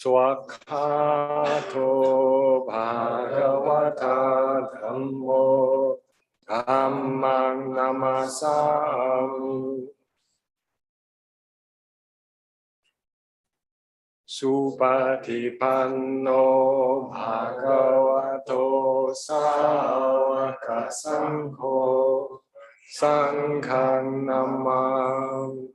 Swakhato Bhagavata Dhammo Dhammang Namasami Supatipanno Bhagavato Sāvaka Saṅgho Saṅghang Namami.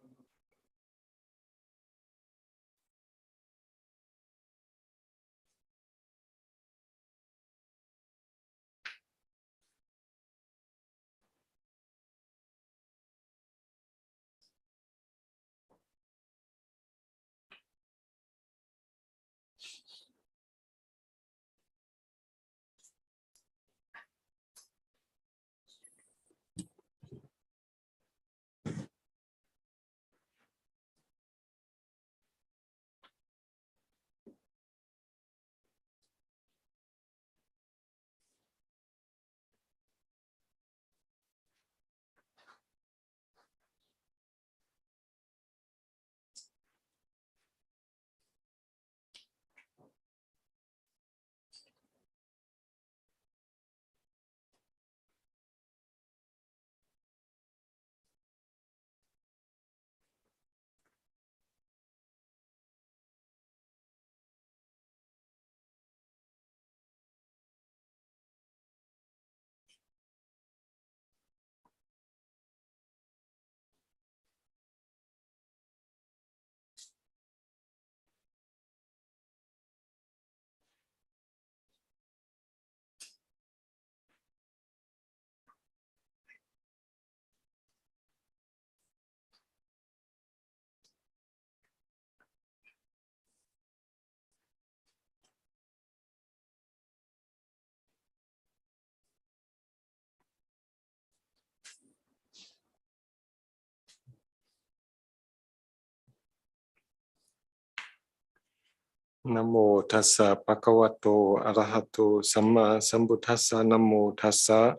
Namo tassa bhagavato arahato samma sambuddhassa. Namo tassa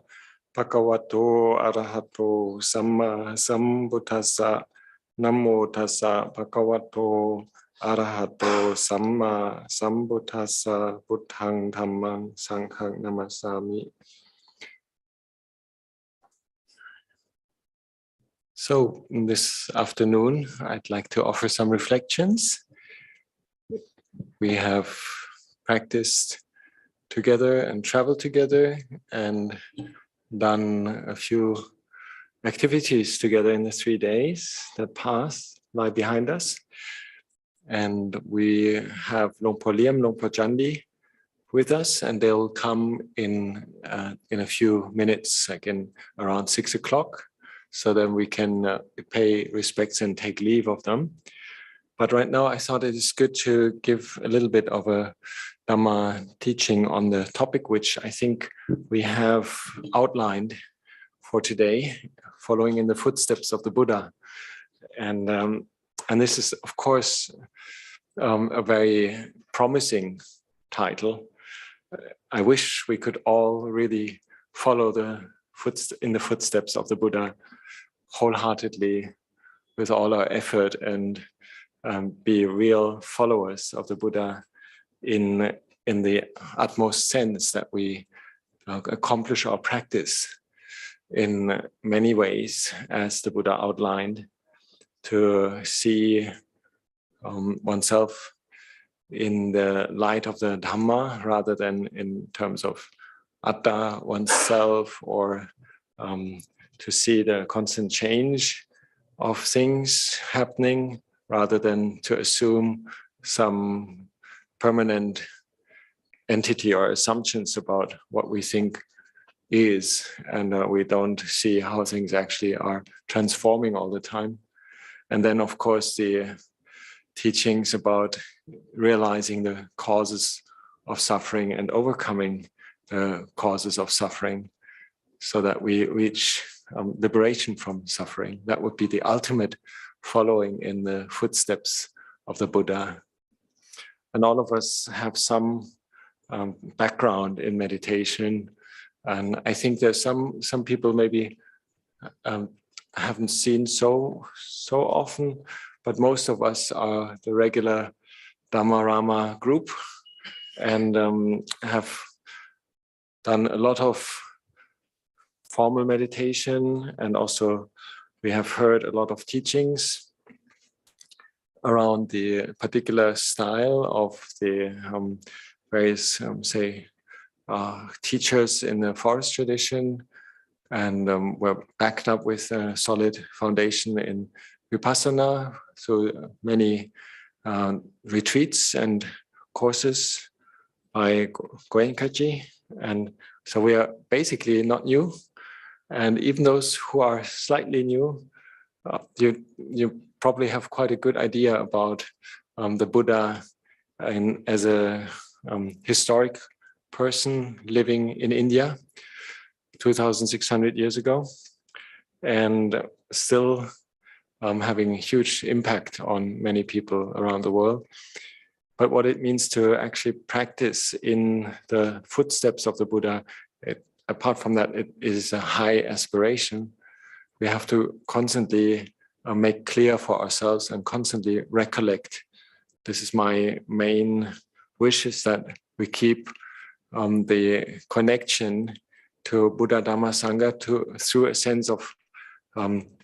bhagavato arahato samma sambuddhassa. Namo tassa bhagavato arahato samma sambuddhassa. Buddhang dhammang sanghang namasami. So this afternoon, I'd like to offer some reflections. We have practiced together and traveled together and done a few activities together in the 3 days that passed, lie behind us. And we have Luang Liem, Luang Chandi with us, and they'll come in a few minutes, like in around 6 o'clock, so then we can pay respects and take leave of them. But right now, I thought it is good to give a little bit of a Dhamma teaching on the topic, which I think we have outlined for today, following in the footsteps of the Buddha. And this is, of course, a very promising title. I wish we could all really follow in the footsteps of the Buddha wholeheartedly with all our effort and be real followers of the Buddha in the utmost sense that we accomplish our practice in many ways, as the Buddha outlined, to see oneself in the light of the Dhamma rather than in terms of atta, oneself, or to see the constant change of things happening, rather than to assume some permanent entity or assumptions about what we think is, and we don't see how things actually are transforming all the time. And then, of course, the teachings about realizing the causes of suffering and overcoming the causes of suffering so that we reach liberation from suffering. That would be the ultimate following in the footsteps of the Buddha. And all of us have some background in meditation. And I think there's some people maybe haven't seen so often, but most of us are the regular Dhamma Rama group, and have done a lot of formal meditation, and also we have heard a lot of teachings around the particular style of the various, teachers in the forest tradition, and we're backed up with a solid foundation in Vipassana through many retreats and courses by Goenkaji. And so we are basically not new. And even those who are slightly new, you probably have quite a good idea about the Buddha as a historic person living in India 2,600 years ago, and still having huge impact on many people around the world. But what it means to actually practice in the footsteps of the Buddha, apart from that, it is a high aspiration. We have to constantly make clear for ourselves and constantly recollect. This is my main wish, is that we keep the connection to Buddha, Dhamma, Sangha through a sense of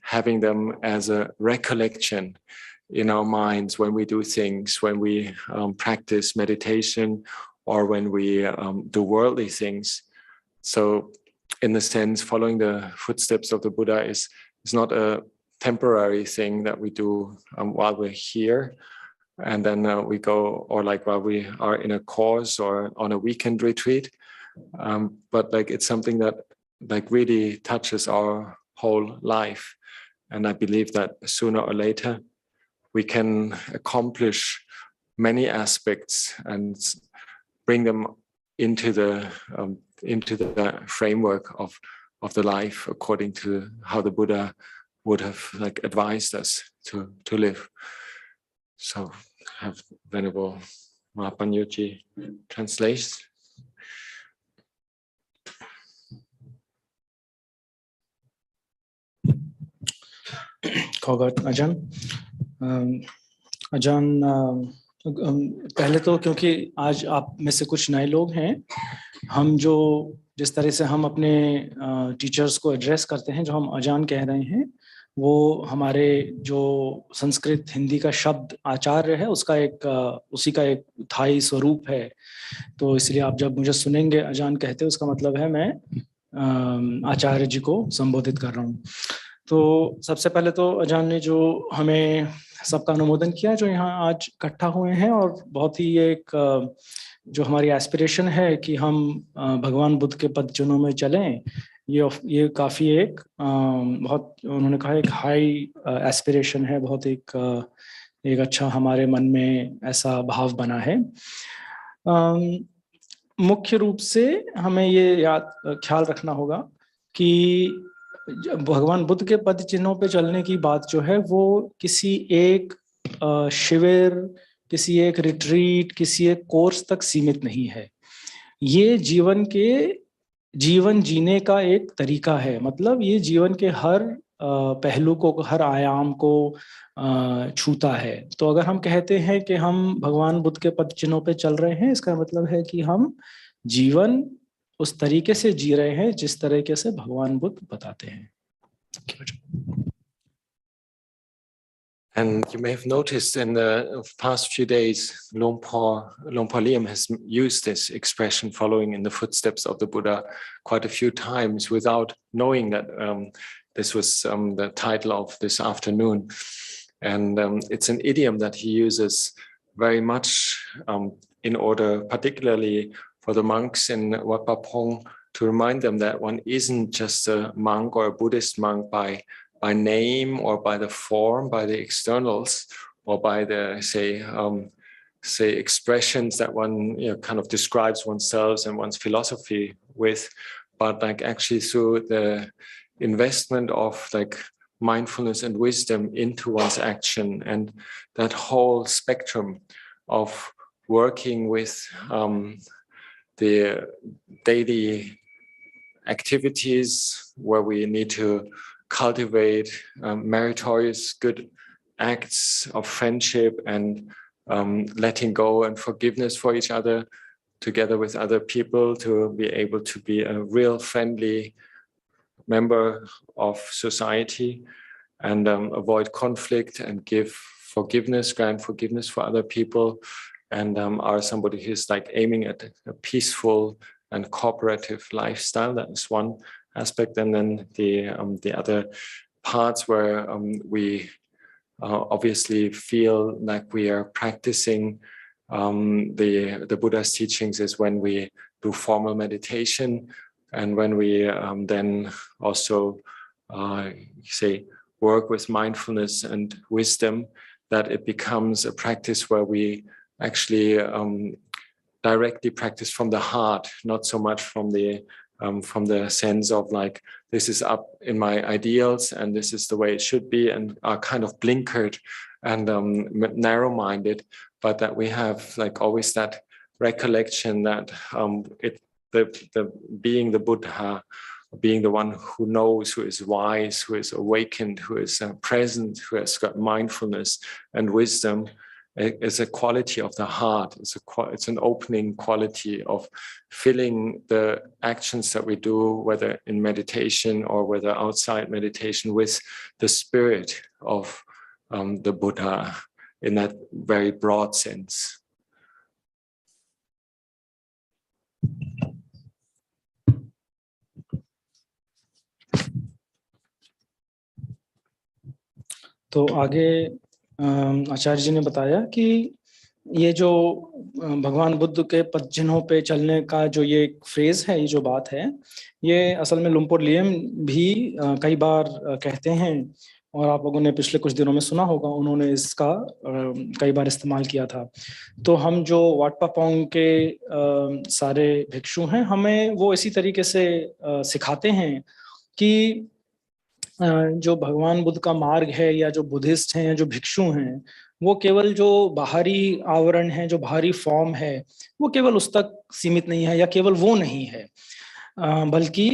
having them as a recollection in our minds when we do things, when we practice meditation, or when we do worldly things. So in the sense, following the footsteps of the Buddha is not a temporary thing that we do while we're here, and then we go, or like while we are in a course or on a weekend retreat, but like it's something that like really touches our whole life. And I believe that sooner or later we can accomplish many aspects and bring them into the framework of the life according to how the Buddha would have like advised us to live. So have Venerable Mahapanyuji translate. Khogat Ajahn. Ajahn, पहले तो क्योंकि आज आप में से कुछ नए लोग हैं, हम जिस तरह से हम अपने टीचर्स को एड्रेस करते हैं, जो हम अजान कह रहे हैं, वो हमारे जो संस्कृत हिंदी का शब्द आचार्य है उसी का एक थाई स्वरूप है. तो इसलिए आप जब मुझे सुनेंगे अजान कहते, उसका मतलब है मैं आचार्य जी को संबोधित कर रहा हूँ. तो सबसे पहले तो अजान ने जो हमें सबका अनुमोदन किया जो यहाँ आज इकट्ठा हुए हैं, और बहुत ही एक जो हमारी एस्पिरेशन है कि हम भगवान बुद्ध के पद चिन्हों में चलें, ये काफ़ी एक बहुत, उन्होंने कहा एक हाई एस्पिरेशन है, बहुत एक अच्छा हमारे मन में ऐसा भाव बना है. मुख्य रूप से हमें ये ख्याल रखना होगा कि भगवान बुद्ध के पद चिन्हों पे चलने की बात जो है वो किसी एक शिविर, किसी एक रिट्रीट, किसी एक कोर्स तक सीमित नहीं है. ये जीवन जीने का एक तरीका है. मतलब ये जीवन के हर पहलू को, हर आयाम को छूता है. तो अगर हम कहते हैं कि हम भगवान बुद्ध के पद चिन्हों पे चल रहे हैं, इसका मतलब है कि हम जीवन उस तरीके से जी रहे हैं जिस तरीके से भगवान बुद्ध बताते हैं. And you may have noticed in the past few days, Luang Liem has used this expression, following in the footsteps of the Buddha, quite a few times without knowing that this was the title of this afternoon. And it's an idiom that he uses very much in order, particularly for the monks in Wat Pah Pong, to remind them that one isn't just a monk or a Buddhist monk by name or by the form, by the externals, or by the say expressions that one kind of describes oneself and one's philosophy with, but like actually through the investment of like mindfulness and wisdom into one's action, and that whole spectrum of working with the daily activities where we need to cultivate meritorious good acts of friendship and letting go and forgiveness for each other, together with other people, to be able to be a real friendly member of society, and avoid conflict and give forgiveness, grant forgiveness for other people, and are somebody who's like aiming at a peaceful and cooperative lifestyle. That is one aspect. And then the other parts where we obviously feel like we are practicing the Buddha's teachings is when we do formal meditation, and when we then also say work with mindfulness and wisdom, that it becomes a practice where we actually directly practice from the heart, not so much from the sense of like, this is up in my ideals and this is the way it should be, and are kind of blinkered and narrow-minded, but that we have like always that recollection that the being the Buddha, being the one who knows, who is wise, who is awakened, who is present, who has got mindfulness and wisdom, is a quality of the heart. It's an opening quality of filling the actions that we do, whether in meditation or whether outside meditation, with the spirit of the Buddha in that very broad sense. तो आगे आचार्य जी ने बताया कि ये जो भगवान बुद्ध के पद चिन्हों पे चलने का जो ये फ्रेज है, ये जो बात है, ये असल में लुम्पुर लियम भी कई बार कहते हैं, और आप लोगों ने पिछले कुछ दिनों में सुना होगा, उन्होंने इसका कई बार इस्तेमाल किया था। तो हम जो वाट पापोंग के सारे भिक्षु हैं, हमें वो इसी तरीके से सिखाते हैं कि जो भगवान बुद्ध का मार्ग है, या जो बुद्धिस्ट हैं, या जो भिक्षु हैं, वो केवल जो बाहरी आवरण है, जो बाहरी फॉर्म है, वो केवल उस तक सीमित नहीं है, या केवल वो नहीं है, बल्कि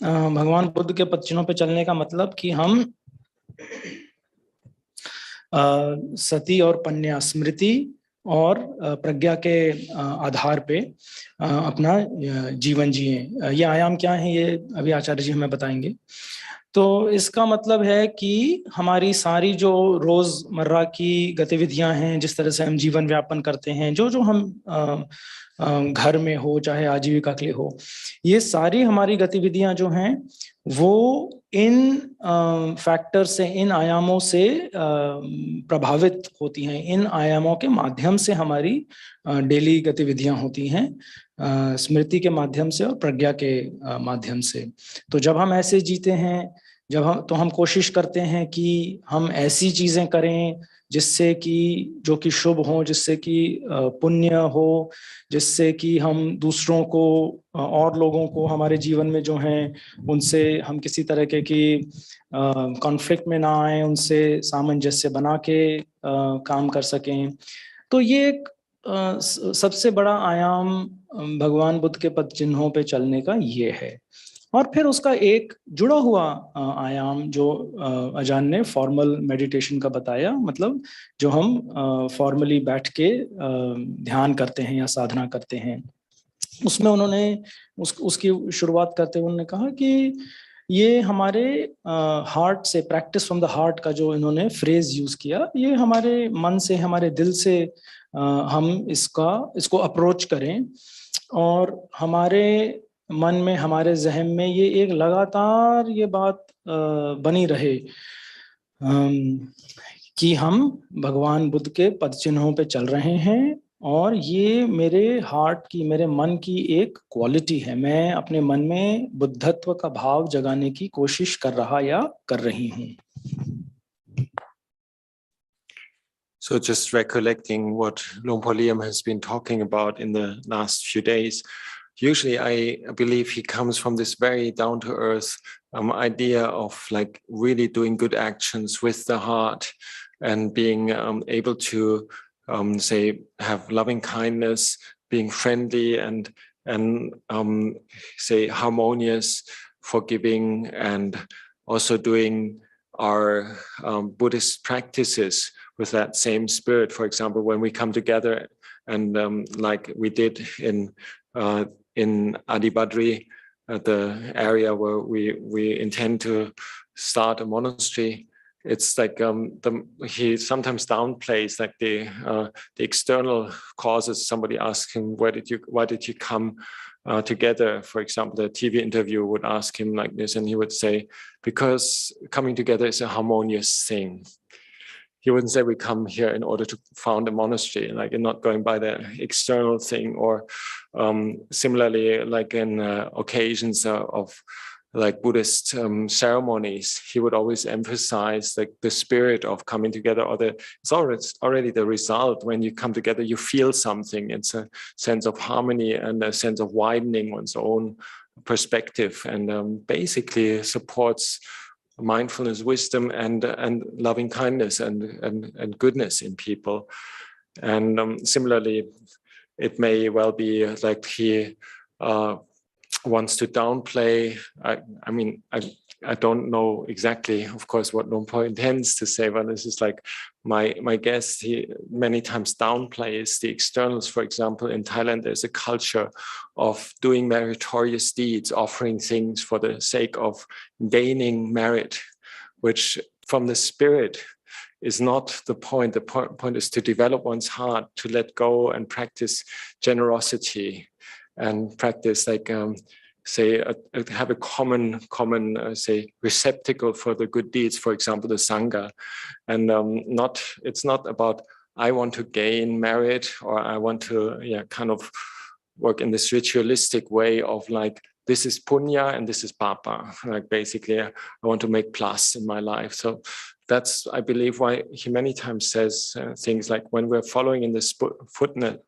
भगवान बुद्ध के पद चिन्हों पे चलने का मतलब कि हम सती और पन्या, स्मृति और प्रज्ञा के आधार पे अपना जीवन जिए। ये आयाम क्या है, ये अभी आचार्य जी हमें बताएंगे। तो इसका मतलब है कि हमारी सारी जो रोजमर्रा की गतिविधियां हैं, जिस तरह से हम जीवन व्यापन करते हैं, जो हम घर में हो चाहे आजीविका के लिए हो, ये सारी हमारी गतिविधियां जो हैं वो इन फैक्टर से, इन आयामों से प्रभावित होती हैं। इन आयामों के माध्यम से हमारी डेली गतिविधियां होती हैं, स्मृति के माध्यम से और प्रज्ञा के माध्यम से। तो जब हम ऐसे जीते हैं, तो हम कोशिश करते हैं कि हम ऐसी चीजें करें जिससे कि जो कि शुभ हो, जिससे कि पुण्य हो, जिससे कि हम दूसरों को और लोगों को हमारे जीवन में जो हैं उनसे हम किसी तरह के की कॉन्फ्लिक्ट में ना आए, उनसे सामंजस्य बना के काम कर सकें। तो ये एक सबसे बड़ा आयाम भगवान बुद्ध के पद चिन्हों पे चलने का ये है। और फिर उसका एक जुड़ा हुआ आयाम जो अजान ने फॉर्मल मेडिटेशन का बताया, मतलब जो हम फॉर्मली बैठ के ध्यान करते हैं या साधना करते हैं, उसमें उन्होंने उसकी शुरुआत करते हुए उन्होंने कहा कि ये हमारे हार्ट से, प्रैक्टिस फ्रॉम द हार्ट का जो इन्होंने फ्रेज यूज किया, ये हमारे मन से, हमारे दिल से हम इसको अप्रोच करें, और हमारे मन में, हमारे जहन में ये एक लगातार ये बात बनी रहे कि हम भगवान बुद्ध के पद चिन्हों पे चल रहे हैं, और ये मेरे हार्ट की, मेरे मन की एक क्वालिटी है। मैं अपने मन में बुद्धत्व का भाव जगाने की कोशिश कर रहा या कर रही हूँ। So just recollecting what Luang Liem has been talking about in the last few days, usually I believe he comes from this very down-to-earth idea of like really doing good actions with the heart, and being able to say have loving kindness, being friendly, and say harmonious, forgiving, and also doing our Buddhist practices with that same spirit. For example, when we come together and like we did in Adibadri, the area where we intend to start a monastery, it's like he sometimes downplays like the external causes. Somebody asks him, why did you come together? For example, the TV interview would ask him like this, and he would say, because coming together is a harmonious thing. He wouldn't say we come here in order to found a monastery, like you're not going by the external thing. Or similarly, like in occasions of like Buddhist ceremonies, he would always emphasize like the spirit of coming together, or it's already the result. When you come together, you feel something. It's a sense of harmony and a sense of widening one's own perspective, and basically supports mindfulness, wisdom, and loving kindness and goodness in people. And similarly, it may well be like he wants to downplay. I mean, I don't know exactly, of course, what Luang Por intends to say, but this is like my guess. He many times downplays the externals. For example, in Thailand, there's a culture of doing meritorious deeds, offering things for the sake of gaining merit, which from the spirit is not the point. The point is to develop one's heart, to let go and practice generosity, and practice like have a common say receptacle for the good deeds, for example the Sangha. And it's not about I want to gain merit, or I want to kind of work in this ritualistic way of like, this is punya and this is papa, like basically I want to make plus in my life. So that's, I believe, why he many times says things like, when we're following in the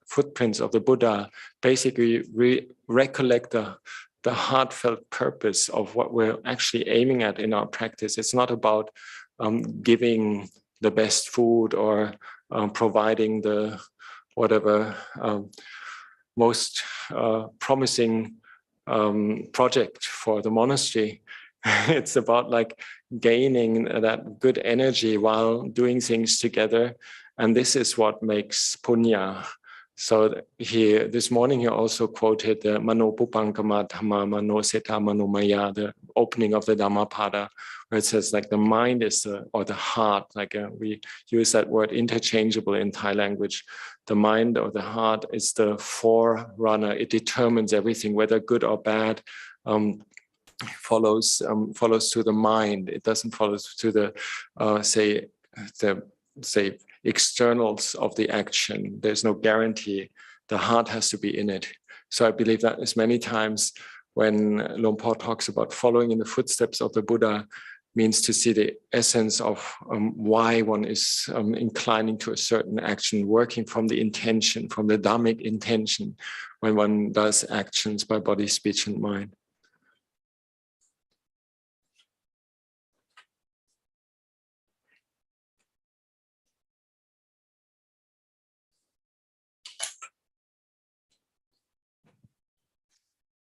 footprints of the Buddha, basically we recollect the heartfelt purpose of what we're actually aiming at in our practice. It's not about giving the best food or providing the whatever most promising project for the monastery. It's about like gaining that good energy while doing things together, and this is what makes punya. So this morning he also quoted the Mano Pupankama Dhamma Mano Seta Mano Maya, the opening of the Dhammapada, where it says like the mind is or the heart, like we use that word interchangeable in Thai language. The mind or the heart is the forerunner. It determines everything, whether good or bad. Follows to the mind. It doesn't follow to the say externals of the action. There's no guarantee. The heart has to be in it. So I believe that is many times when Luang Por talks about following in the footsteps of the Buddha, means to see the essence of why one is inclining to a certain action, working from the intention, from the Dhammic intention, when one does actions by body, speech, and mind.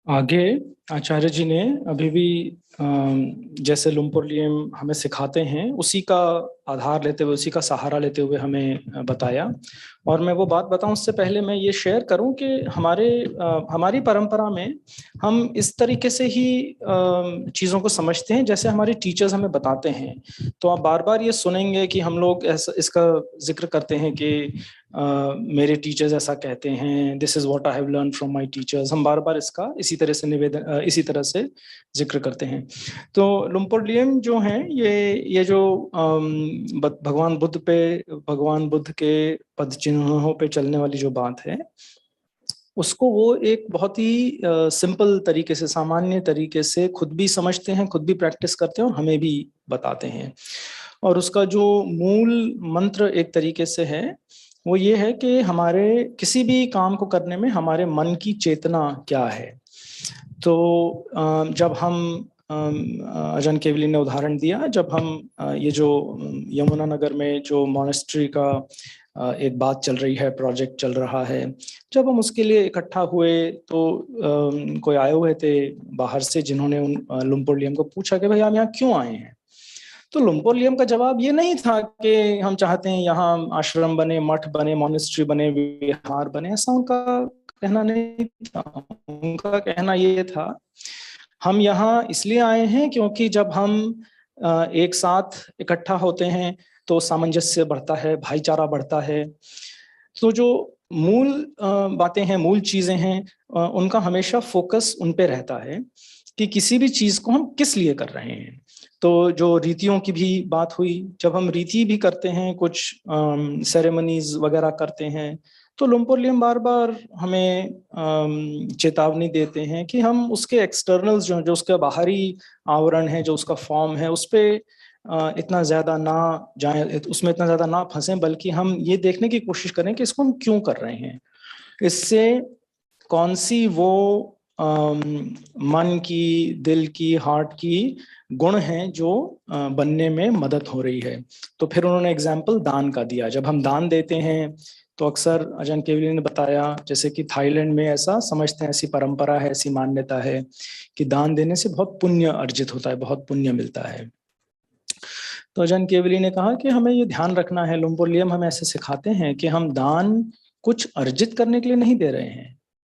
आगे आचार्य जी ने अभी भी जैसे लुंग पोर Liem हमें सिखाते हैं, उसी का आधार लेते हुए, उसी का सहारा लेते हुए हमें बताया। और मैं वो बात बताऊं उससे पहले मैं ये शेयर करूं कि हमारी परंपरा में हम इस तरीके से ही चीज़ों को समझते हैं जैसे हमारे टीचर्स हमें बताते हैं। तो आप बार बार ये सुनेंगे कि हम लोग इसका जिक्र करते हैं कि मेरे टीचर्स ऐसा कहते हैं, this is what I have learn from my teachers. हम बार बार इसका इसी तरह से जिक्र करते हैं। तो लुंग पोर लिएम जो हैं, ये जो भगवान बुद्ध के पद चिन्हों पे चलने वाली जो बात है, उसको वो एक बहुत ही सिंपल तरीके से, सामान्य तरीके से खुद भी समझते हैं, खुद भी प्रैक्टिस करते हैं और हमें भी बताते हैं। और उसका जो मूल मंत्र एक तरीके से है वो ये है कि हमारे किसी भी काम को करने में हमारे मन की चेतना क्या है। तो जब हम अजन केवली ने उदाहरण दिया, जब हम ये जो यमुनानगर में जो मॉनेस्ट्री का एक बात चल रही है, प्रोजेक्ट चल रहा है, जब हम उसके लिए इकट्ठा हुए तो कोई आए हुए थे बाहर से जिन्होंने लुंग पोर लिएम को पूछा कि भाई आप यहाँ क्यों आए हैं। तो लुम्पोर लियम का जवाब ये नहीं था कि हम चाहते हैं यहाँ आश्रम बने, मठ बने, मॉनेस्ट्री बने, विहार बने, ऐसा उनका कहना नहीं था। उनका कहना ये था, हम यहाँ इसलिए आए हैं क्योंकि जब हम एक साथ इकट्ठा होते हैं तो सामंजस्य बढ़ता है, भाईचारा बढ़ता है। तो जो मूल बातें हैं, मूल चीजें हैं, उनका हमेशा फोकस उन पे रहता है कि किसी भी चीज को हम किस लिए कर रहे हैं। तो जो रीतियों की भी बात हुई, जब हम रीति भी करते हैं, कुछ सेरेमनीज वगैरह करते हैं, तो लुम्पोर लियम बार बार हमें चेतावनी देते हैं कि हम उसके एक्सटर्नल्स जो उसका बाहरी आवरण है, जो उसका फॉर्म है, उस पे इतना ज्यादा ना जाएं, उसमें इतना ज्यादा ना फंसें, बल्कि हम ये देखने की कोशिश करें कि इसको हम क्यों कर रहे हैं, इससे कौन सी वो मन की, दिल की, हार्ट की गुण हैं जो बनने में मदद हो रही है। तो फिर उन्होंने एग्जाम्पल दान का दिया। जब हम दान देते हैं तो अक्सर अजन केवली ने बताया, जैसे कि थाईलैंड में ऐसा समझते हैं, ऐसी परंपरा है, ऐसी मान्यता है कि दान देने से बहुत पुण्य अर्जित होता है, बहुत पुण्य मिलता है। तो अजन केवली ने कहा कि हमें ये ध्यान रखना है, लुम्पोर लियम हमें ऐसे सिखाते हैं कि हम दान कुछ अर्जित करने के लिए नहीं दे रहे हैं,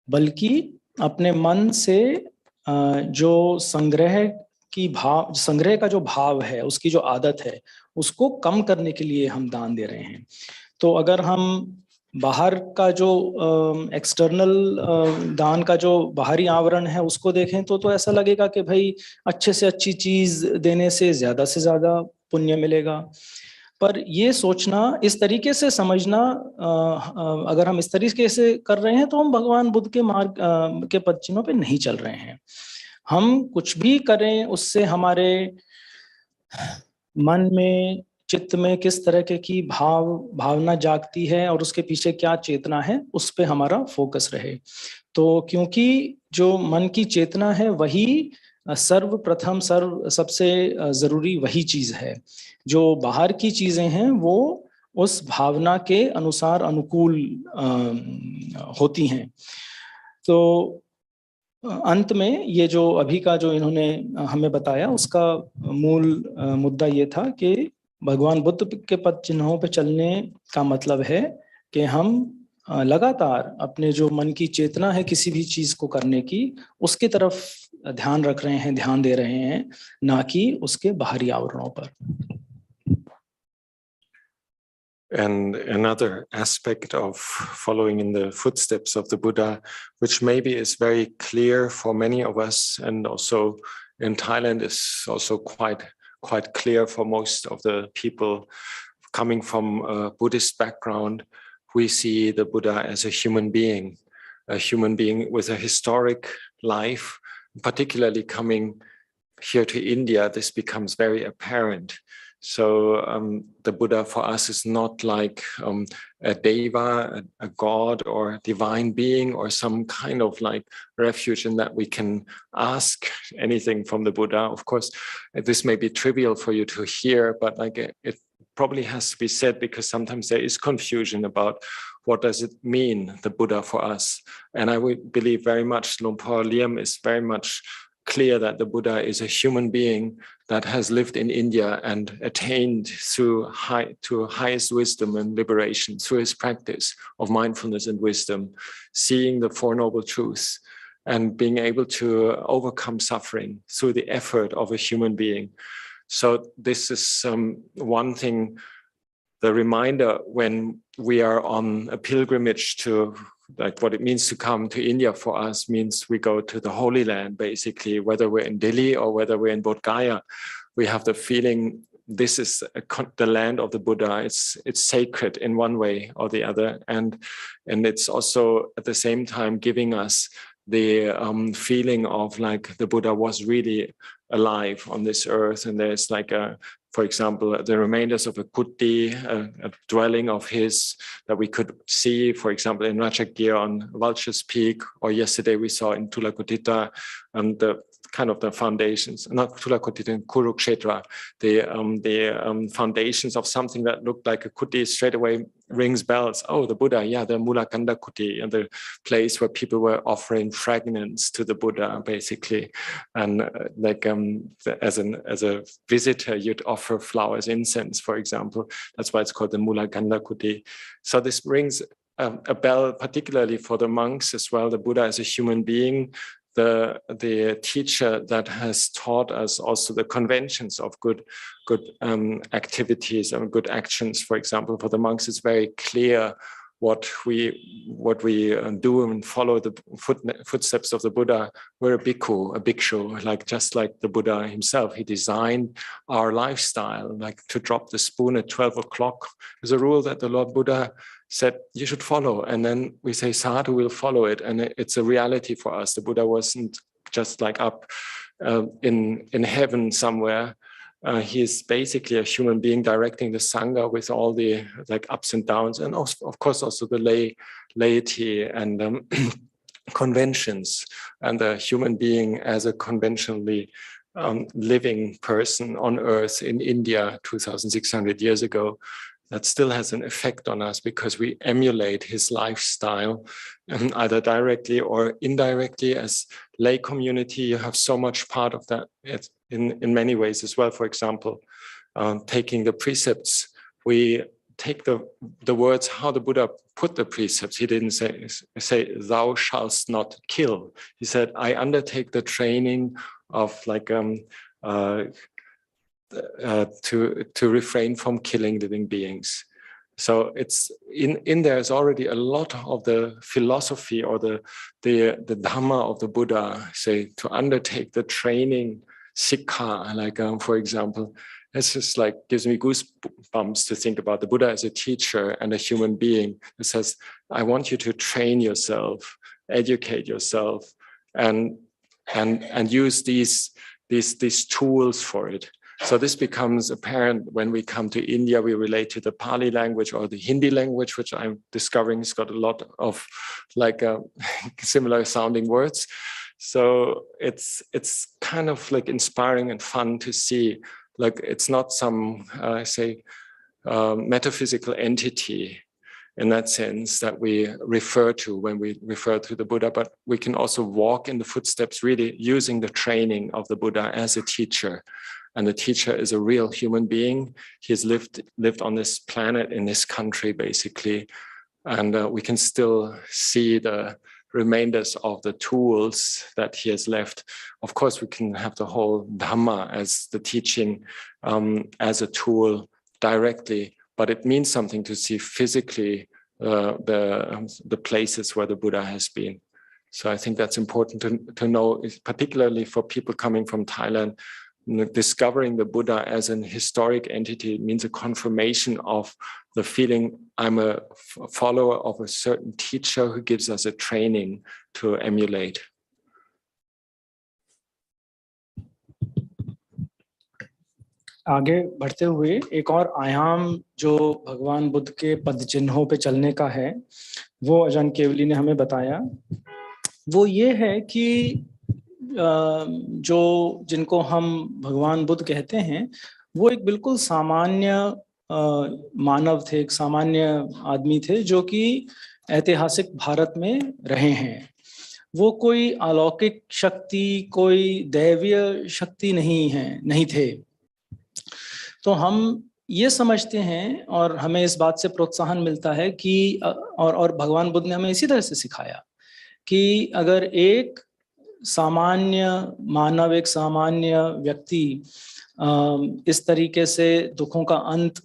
बल्कि अपने मन से जो संग्रह का जो भाव है, उसकी जो आदत है, उसको कम करने के लिए हम दान दे रहे हैं। तो अगर हम बाहर का जो एक्सटर्नल दान का जो बाहरी आवरण है उसको देखें तो ऐसा लगेगा कि भाई अच्छे से अच्छी चीज देने से ज्यादा पुण्य मिलेगा। पर ये सोचना, इस तरीके से समझना, अगर हम इस तरीके से कर रहे हैं तो हम भगवान बुद्ध के मार्ग के पद चिन्हों पे नहीं चल रहे हैं। हम कुछ भी करें, उससे हमारे मन में, चित्त में किस तरह की भावना जागती है और उसके पीछे क्या चेतना है, उस पे हमारा फोकस रहे। तो क्योंकि जो मन की चेतना है वही सर्वप्रथम सबसे जरूरी वही चीज है। जो बाहर की चीजें हैं वो उस भावना के अनुसार अनुकूल होती हैं। तो अंत में ये जो अभी का जो इन्होंने हमें बताया, उसका मूल मुद्दा ये था कि भगवान बुद्ध के पद चिन्हों पे चलने का मतलब है कि हम लगातार अपने जो मन की चेतना है किसी भी चीज को करने की, उसकी तरफ ध्यान रख रहे हैं, ध्यान दे रहे हैं, ना कि उसके बाहरी आवरणों पर। And another aspect of following in the footsteps of the Buddha, which maybe is very clear for many of us, and also in Thailand is also quite clear for most of the people coming from a Buddhist background, we see the Buddha as a human being with a historic life. Particularly coming here to India, this becomes very apparent. So the Buddha for us is not like a deva, a god or a divine being, or some kind of like refuge in that we can ask anything from the Buddha. Of course, this may be trivial for you to hear, but like it probably has to be said, because sometimes there is confusion about what does it mean, the Buddha for us. And I would believe very much Lumpur Liem is very much clear that the Buddha is a human being that has lived in India and attained to highest wisdom and liberation through his practice of mindfulness and wisdom, seeing the Four Noble Truths and being able to overcome suffering through the effort of a human being. So this is one thing, the reminder when we are on a pilgrimage to, like, what it means to come to India for us means we go to the Holy Land, basically, whether we're in Delhi or whether we're in Bodh Gaya. We have the feeling this is the land of the Buddha. It's sacred in one way or the other. And it's also at the same time giving us the feeling of like the Buddha was really alive on this earth. And there's like for example, the remainders of a kuti, a dwelling of his that we could see, for example, in Ratchagir on Vulture's Peak, or yesterday we saw in Tulakutita, the kind of the foundations, not Thulakoti, Kurukshetra, the foundations of something that looked like a kuti straight away rings bells. Oh, the Buddha, yeah, the Mulakanda Kuti, and the place where people were offering fragments to the Buddha, basically. And as a visitor, you'd offer flowers, incense, for example. That's why it's called the Mulakanda Kuti. So this rings a bell, particularly for the monks as well. The Buddha is a human being, the teacher that has taught us also the conventions of good activities and good actions. For example, for the monks, it's very clear what we do and follow the footsteps of the Buddha. We're a bhikkhu, a bhikshu, just like the Buddha himself. He designed our lifestyle, like to drop the spoon at 12 o'clock. There's a rule that the Lord Buddha said you should follow, and then we say sadhu, will follow it, and it's a reality for us. The Buddha wasn't just like up in heaven somewhere. He is basically a human being directing the sangha with all the ups and downs, and also, of course, also the laity and conventions, and the human being as a conventionally living person on earth in India 2,600 years ago. That still has an effect on us because we emulate his lifestyle, either directly or indirectly. As lay community, you have so much part of that in many ways as well. For example, taking the precepts, we take the words how the Buddha put the precepts. He didn't say thou shalt not kill. He said, I undertake the training of to refrain from killing living beings. So it's in there is already a lot of the philosophy or the Dhamma of the Buddha, say, to undertake the training sikha, for example. It's just gives me goosebumps to think about the Buddha as a teacher and a human being. It says, I want you to train yourself, educate yourself, and use these tools for it. So this becomes apparent when we come to India. We relate to the Pali language or the Hindi language, which I'm discovering has got a lot of similar sounding words. So it's kind of inspiring and fun to see. It's not some metaphysical entity in that sense that we refer to when we refer to the Buddha, but we can also walk in the footsteps, really using the training of the Buddha as a teacher. And the teacher is a real human being. He's lived on this planet, in this country, basically. And we can still see the remainders of the tools that he has left. Of course, we can have the whole Dhamma as the teaching as a tool directly, but it means something to see physically the places where the Buddha has been. So I think that's important to know, particularly for people coming from Thailand. Discovering the Buddha as an historic entity means a confirmation of the feeling I'm a follower of a certain teacher who gives us a training to emulate. आगे बढ़ते हुए एक और आयाम जो भगवान बुद्ध के पद चिन्हों पे चलने का है, वो अजान केवली ने हमें बताया। वो ये है कि जिनको हम भगवान बुद्ध कहते हैं, वो एक बिल्कुल सामान्य मानव थे, एक सामान्य आदमी थे जो कि ऐतिहासिक भारत में रहे हैं। वो कोई अलौकिक शक्ति, कोई दैवीय शक्ति नहीं थे। तो हम ये समझते हैं और हमें इस बात से प्रोत्साहन मिलता है कि और भगवान बुद्ध ने हमें इसी तरह से सिखाया कि अगर एक सामान्य मानव, एक सामान्य व्यक्ति इस तरीके से दुखों का अंत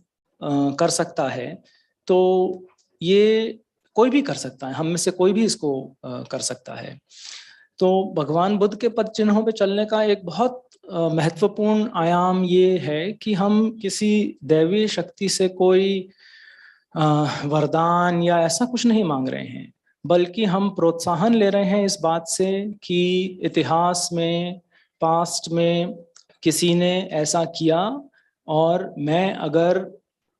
कर सकता है, तो ये कोई भी कर सकता है, हम में से कोई भी इसको कर सकता है। तो भगवान बुद्ध के पद चिन्हों पे चलने का एक बहुत महत्वपूर्ण आयाम ये है कि हम किसी दैवीय शक्ति से कोई वरदान या ऐसा कुछ नहीं मांग रहे हैं, बल्कि हम प्रोत्साहन ले रहे हैं इस बात से कि इतिहास में, पास्ट में किसी ने ऐसा किया और मैं अगर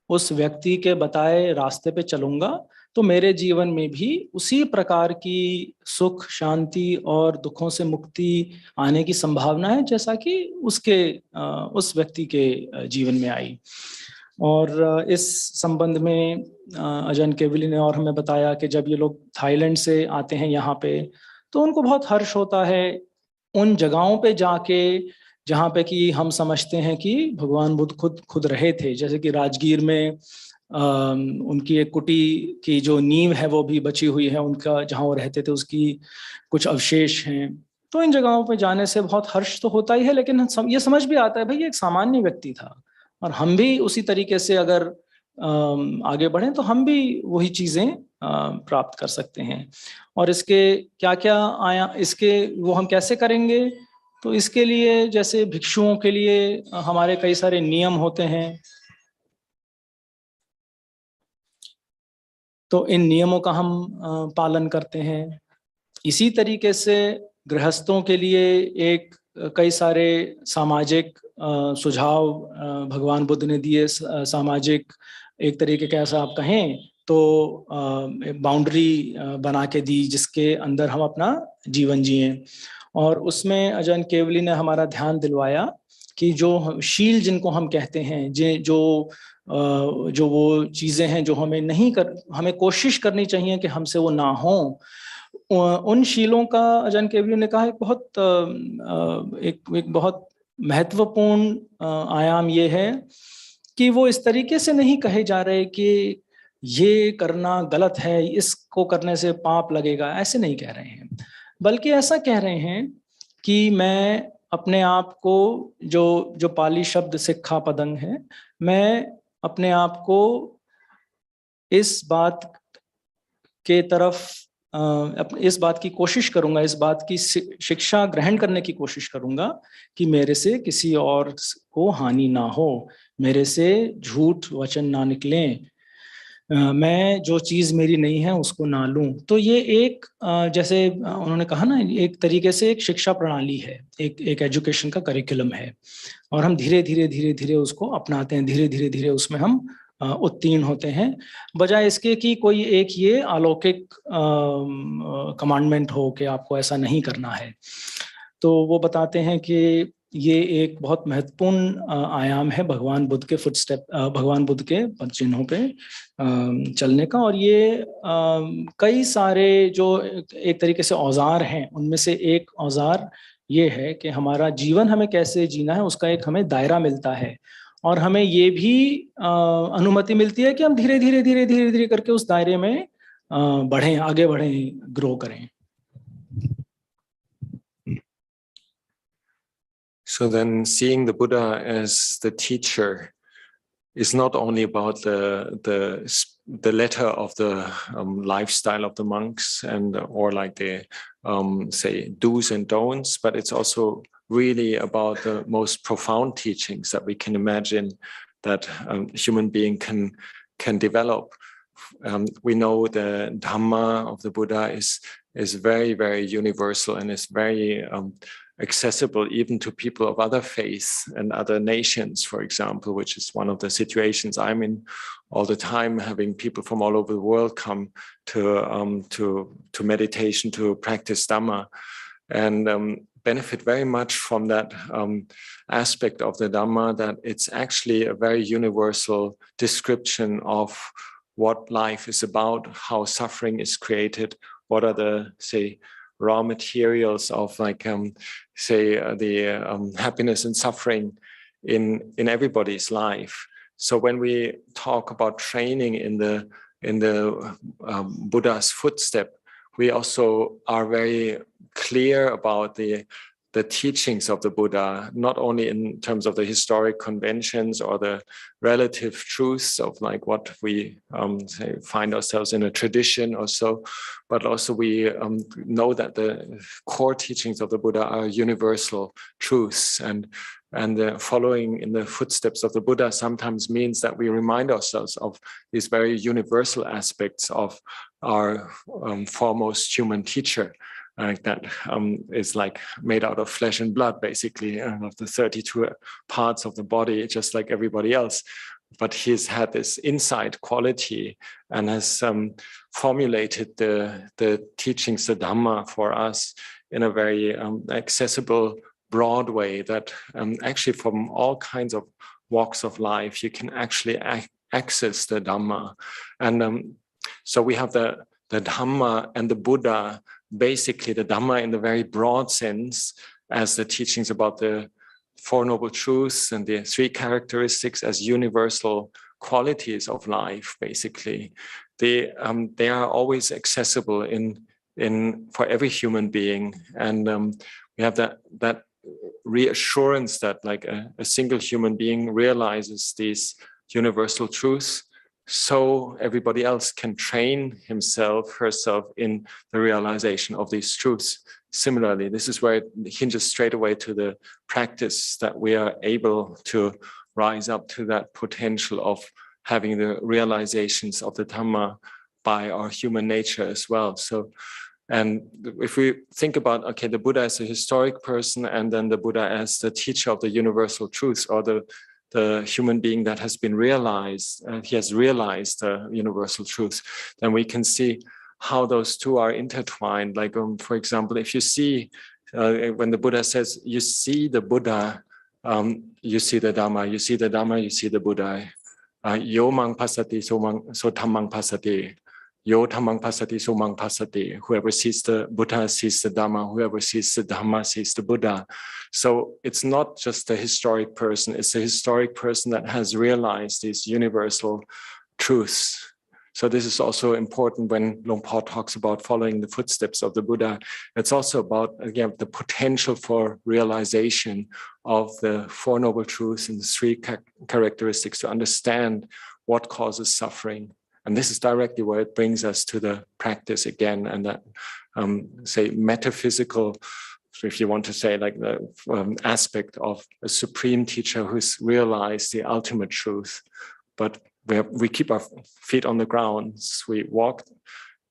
उस व्यक्ति के बताए रास्ते पे चलूंगा तो मेरे जीवन में भी उसी प्रकार की सुख, शांति और दुखों से मुक्ति आने की संभावना है जैसा कि उस व्यक्ति के जीवन में आई। और इस संबंध में अजन केवली ने और हमें बताया कि जब ये लोग थाईलैंड से आते हैं यहाँ पे, तो उनको बहुत हर्ष होता है उन जगहों पे जाके जहाँ पे कि हम समझते हैं कि भगवान बुद्ध खुद रहे थे। जैसे कि राजगीर में उनकी एक कुटी की जो नींव है वो भी बची हुई है, उनका जहाँ वो रहते थे उसकी कुछ अवशेष हैं। तो इन जगहों पे जाने से बहुत हर्ष तो होता ही है, लेकिन ये समझ भी आता है भाई ये एक सामान्य व्यक्ति था और हम भी उसी तरीके से अगर आगे बढ़ें तो हम भी वही चीजें प्राप्त कर सकते हैं। और इसके क्या क्या इसके वो हम कैसे करेंगे, तो इसके लिए जैसे भिक्षुओं के लिए हमारे कई सारे नियम होते हैं। तो इन नियमों का हम पालन करते हैं। इसी तरीके से गृहस्थों के लिए एक कई सारे सामाजिक सुझाव भगवान बुद्ध ने दिए। सामाजिक एक तरीके का ऐसा आप कहें तो बाउंड्री बना के दी जिसके अंदर हम अपना जीवन जिएं। और उसमें अजन केवली ने हमारा ध्यान दिलवाया कि जो शील जिनको हम कहते हैं, जो वो चीजें हैं जो हमें कोशिश करनी चाहिए कि हमसे वो ना हो, उन शीलों का अजन केवली ने कहा एक बहुत महत्वपूर्ण आयाम ये है कि वो इस तरीके से नहीं कहे जा रहे कि ये करना गलत है, इसको करने से पाप लगेगा, ऐसे नहीं कह रहे हैं, बल्कि ऐसा कह रहे हैं कि मैं अपने आप को जो पाली शब्द सिक्खा पदंग है, मैं अपने आप को इस बात के तरफ इस बात की कोशिश करूंगा, इस बात की शिक्षा ग्रहण करने की कोशिश करूंगा कि मेरे से किसी और को हानि ना हो, मेरे से झूठ वचन ना निकलें, मैं जो चीज मेरी नहीं है उसको ना लूं। तो ये एक जैसे उन्होंने कहा ना, एक तरीके से एक शिक्षा प्रणाली है, एक एजुकेशन का करिकुलम है, और हम धीरे धीरे उसको अपनाते हैं, धीरे धीरे उसमें हम उत्तीर्ण होते हैं, बजाय इसके कि कोई एक ये अलौकिक कमांडमेंट हो कि आपको ऐसा नहीं करना है। तो वो बताते हैं कि ये एक बहुत महत्वपूर्ण आयाम है भगवान बुद्ध के भगवान बुद्ध के पद चिन्हों पे चलने का। और ये कई सारे जो एक तरीके से औजार हैं, उनमें से एक औजार ये है कि हमारा जीवन हमें कैसे जीना है उसका एक हमें दायरा मिलता है, और हमें ये भी अनुमति मिलती है कि हम धीरे धीरे करके उस दायरे में बढ़ें, आगे बढ़ें, ग्रो करें। So then seeing the Buddha as the teacher is not only about the letter of the lifestyle of the monks and or like the say do's and don'ts, but it's also really about the most profound teachings that we can imagine that human being can develop. We know the Dhamma of the Buddha is very, very universal and is very accessible even to people of other faiths and other nations, for example, which is one of the situations I'm in all the time, having people from all over the world come to meditation, to practice Dhamma, and benefit very much from that aspect of the Dhamma, that it's actually a very universal description of what life is about, how suffering is created, what are the, say, raw materials of like the happiness and suffering in everybody's life. So when we talk about training in the Buddha's footstep, we also are very clear about the teachings of the Buddha, not only in terms of the historic conventions or the relative truths of like what we say, find ourselves in a tradition or so, but also we know that the core teachings of the Buddha are universal truths, and following in the footsteps of the Buddha sometimes means that we remind ourselves of these very universal aspects of our foremost human teacher. That is like made out of flesh and blood, basically, of the 32 parts of the body, just like everybody else. but he's had this insight quality and has formulated the teachings, the Dhamma, for us in a very accessible, broad way that actually from all kinds of walks of life, you can actually access the Dhamma. And so we have the Dhamma and the Buddha, basically the Dhamma in the very broad sense as the teachings about the Four Noble Truths and the three characteristics as universal qualities of life, basically. They are always accessible for every human being. And we have that reassurance that like a single human being realizes these universal truths, so everybody else can train himself, herself in the realization of these truths. Similarly, this is where it hinges straight away to the practice that we are able to rise up to that potential of having the realizations of the Dhamma by our human nature as well. So, and if we think about, okay, the Buddha as a historic person and then the Buddha as the teacher of the universal truths, or the human being that has been realized, he has realized the universal truths, then we can see how those two are intertwined. Like, for example, if you see, when the Buddha says, you see the Buddha, you see the Dhamma, you see the Dhamma, you see the Buddha. Yo mang pasati, so dhammang pasati. Yo dhammang pasati, so mang pasati. Whoever sees the Buddha sees the Dhamma. Whoever sees the Dhamma sees the Buddha. So it's not just a historic person. It's a historic person that has realized these universal truths. So this is also important when Luang Por talks about following the footsteps of the Buddha. It's also about, again, the potential for realization of the Four Noble Truths and the three characteristics to understand what causes suffering. And this is directly where it brings us to the practice again, and that, say, metaphysical, if you want to say, like the aspect of a supreme teacher who's realized the ultimate truth. But we keep our feet on the ground. We walk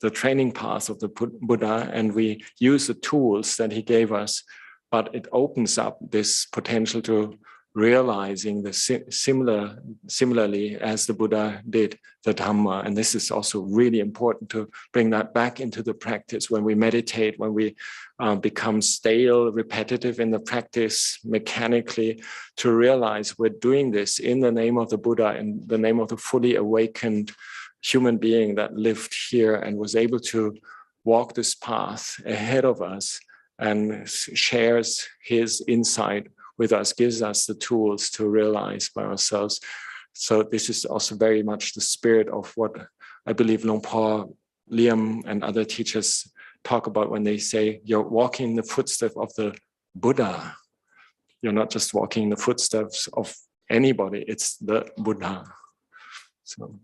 the training path of the Buddha, and we use the tools that he gave us. But it opens up this potential to realizing the similarly as the Buddha did the Dhamma. And this is also really important to bring that back into the practice when we meditate, when we become stale, repetitive in the practice mechanically, to realize we're doing this in the name of the Buddha, in the name of the fully awakened human being that lived here and was able to walk this path ahead of us and shares his insight with us, gives us the tools to realize by ourselves. So this is also very much the spirit of what I believe Luang Por, Liem, and other teachers talk about when they say you're walking in the footsteps of the Buddha. You're not just walking in the footsteps of anybody, it's the Buddha. So.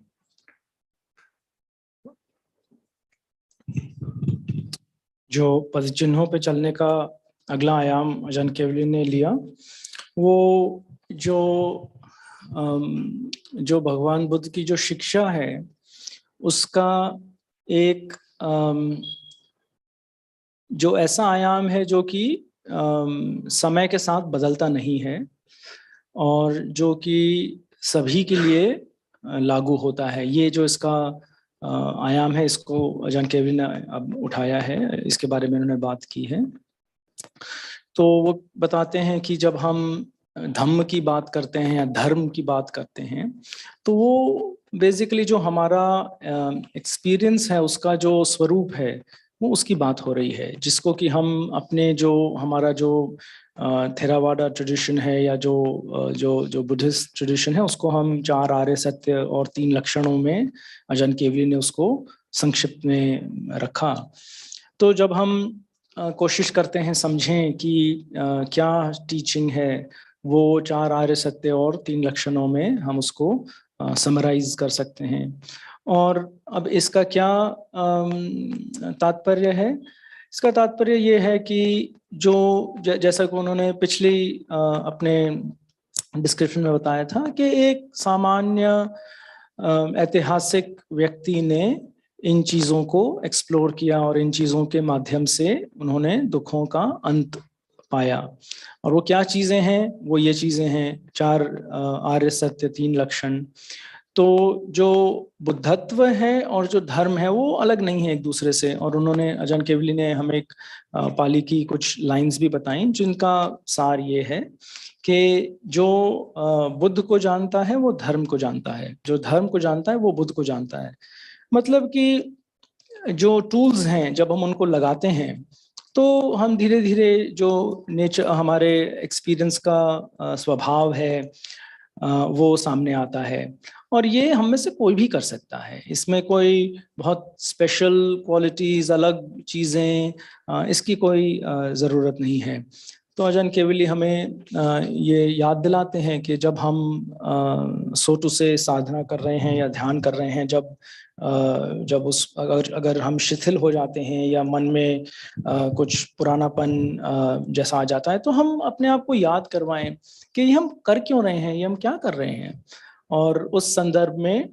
जो पदचिन्हों पे चलने का अगला आयाम अजन केवली ने लिया, वो जो भगवान बुद्ध की जो शिक्षा है उसका एक जो ऐसा आयाम है जो कि समय के साथ बदलता नहीं है और जो कि सभी के लिए लागू होता है। ये जो इसका आयाम है, इसको अजन केवली ने अब उठाया है, इसके बारे में उन्होंने बात की है। तो वो बताते हैं कि जब हम धम्म की बात करते हैं या धर्म की बात करते हैं, तो वो बेसिकली जो हमारा एक्सपीरियंस है, उसका जो स्वरूप है, वो उसकी बात हो रही है, जिसको कि हम अपने जो हमारा जो थेरावाडा ट्रेडिशन है या जो बुद्धिस्ट ट्रेडिशन है, उसको हम 4 आर्य सत्य और 3 लक्षणों में अजन केवली ने उसको संक्षिप्त में रखा। तो जब हम कोशिश करते हैं समझें कि क्या टीचिंग है, वो 4 आर्य सत्य और 3 लक्षणों में हम उसको समराइज कर सकते हैं। और अब इसका क्या तात्पर्य है? इसका तात्पर्य ये है कि जो जैसा कि उन्होंने पिछली अपने डिस्क्रिप्शन में बताया था कि एक सामान्य ऐतिहासिक व्यक्ति ने इन चीज़ों को एक्सप्लोर किया और इन चीज़ों के माध्यम से उन्होंने दुखों का अंत पाया। और वो क्या चीजें हैं? वो ये चीजें हैं, 4 आर्य सत्य, 3 लक्षण। तो जो बुद्धत्व है और जो धर्म है वो अलग नहीं है एक दूसरे से। और उन्होंने, अजन केवली ने हमें एक पाली की कुछ लाइंस भी बताई जिनका सार ये है कि जो बुद्ध को जानता है वो धर्म को जानता है, जो धर्म को जानता है वो बुद्ध को जानता है। मतलब कि जो टूल्स हैं जब हम उनको लगाते हैं तो हम धीरे धीरे जो नेचर, हमारे एक्सपीरियंस का स्वभाव है वो सामने आता है। और ये हम में से कोई भी कर सकता है, इसमें कोई बहुत स्पेशल क्वालिटीज, अलग चीज़ें, इसकी कोई ज़रूरत नहीं है। तो अजन केवली हमें ये याद दिलाते हैं कि जब हम सोटू से साधना कर रहे हैं या ध्यान कर रहे हैं, जब उस अगर हम शिथिल हो जाते हैं या मन में कुछ पुरानापन जैसा आ जाता है, तो हम अपने आप को याद करवाएं कि ये हम कर क्यों रहे हैं, ये हम क्या कर रहे हैं। और उस संदर्भ में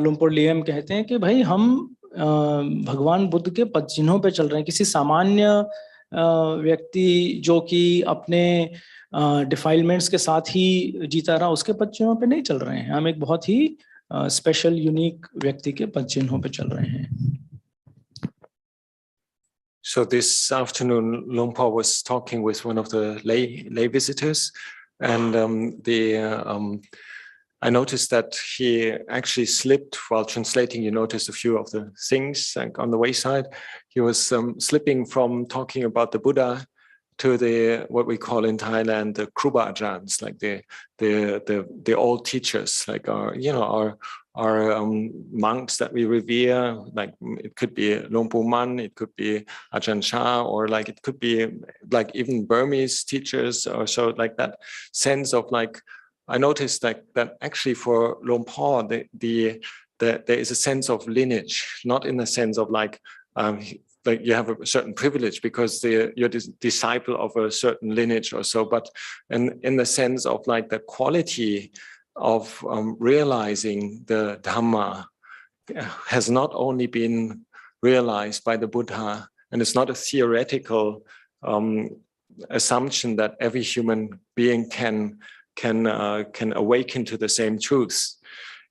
लुम्पुर लियम कहते हैं कि भाई हम भगवान बुद्ध के पद चिन्हों पे चल रहे हैं। किसी सामान्य व्यक्ति जो कि अपने डिफाइलमेंट्स के साथ ही जीता रहा, उसके पद चिन्हों पे नहीं चल रहे हैं। हम एक बहुत ही स्पेशल यूनिक व्यक्ति के पद चिन्हों पे चल रहे हैं। So this afternoon, Luang was talking with one of the lay visitors, and I noticed that he actually slipped while translating. You noticed a few of the things like on the wayside. He was slipping from talking about the Buddha to the what we call in Thailand the Kruba Ajahns, like the old teachers, like our monks that we revere. Like it could be Luang Pu Man, it could be Ajahn Chah, or like it could be like even Burmese teachers or so, like that sense of like. I noticed like that actually for Luang Por, there is a sense of lineage, not in the sense of like you have a certain privilege because you're disciple of a certain lineage or so, but in the sense of like the quality of realizing the Dhamma has not only been realized by the Buddha, and it's not a theoretical assumption that every human being can awaken to the same truths.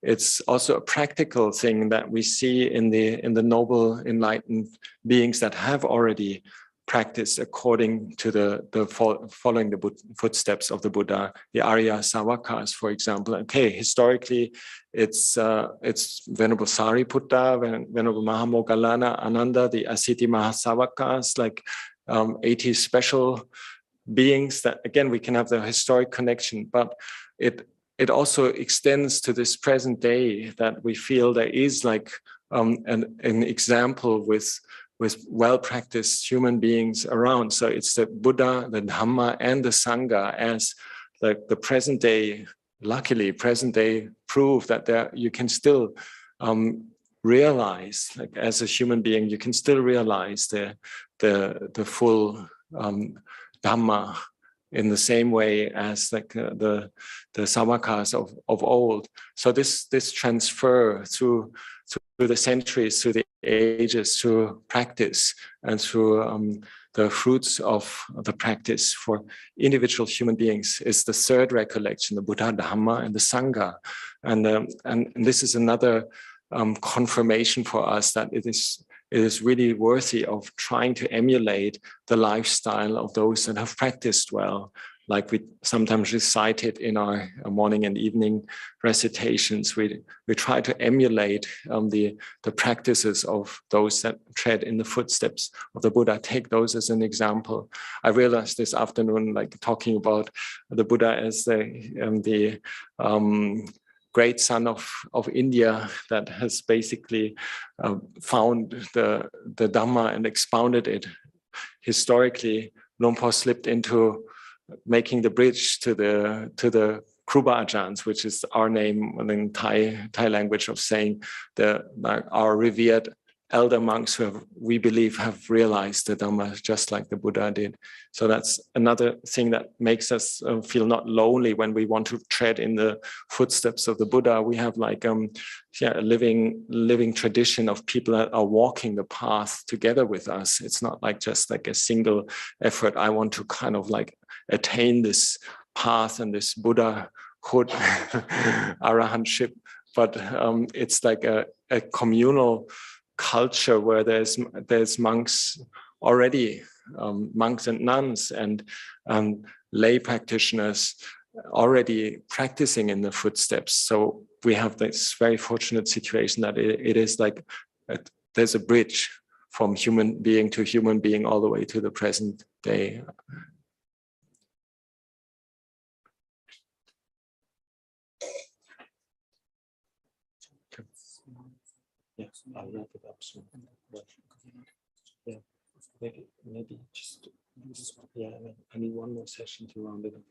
It's also a practical thing that we see in the noble enlightened beings that have already practiced according to following the footsteps of the Buddha, the Arya Savakas, for example. Okay, historically, it's Venerable Sariputta, Venerable Mahamoggallana, Ananda, the Asiti Mahasavakas, like 80 special beings that, again, we can have the historic connection, but it also extends to this present day that we feel there is like an example with well-practiced human beings around. So it's the Buddha, the Dhamma, and the Sangha as like the present day, luckily present day proof that you can still realize, like as a human being, you can still realize the full Dhamma in the same way as like the Savakas of old. So this transfer through the centuries, through the ages, through practice and through the fruits of the practice for individual human beings is the third recollection, the Buddha, Dhamma, and the Sangha. And this is another confirmation for us that it is really worthy of trying to emulate the lifestyle of those that have practiced well. Like we sometimes recite it in our morning and evening recitations. We try to emulate the practices of those that tread in the footsteps of the Buddha. Take those as an example. I realized this afternoon, like talking about the Buddha as the great son of India that has basically found the Dhamma and expounded it. Historically, Luang Por slipped into making the bridge to the Kruba Ajahns, which is our name in Thai language of saying our revered elder monks who we believe have realized the Dhamma just like the Buddha did. So that's another thing that makes us feel not lonely when we want to tread in the footsteps of the Buddha. We have like a living tradition of people that are walking the path together with us. It's not like just like a single effort. I want to kind of like attain this path and this Buddhahood, arahantship, but it's like a communal culture where there's monks already, monks and nuns and lay practitioners already practicing in the footsteps. So we have this very fortunate situation that it is like there's a bridge from human being to human being all the way to the present day. Yes, I'll wrap it up soon. Yeah, maybe just yeah. I need one more session to round it up.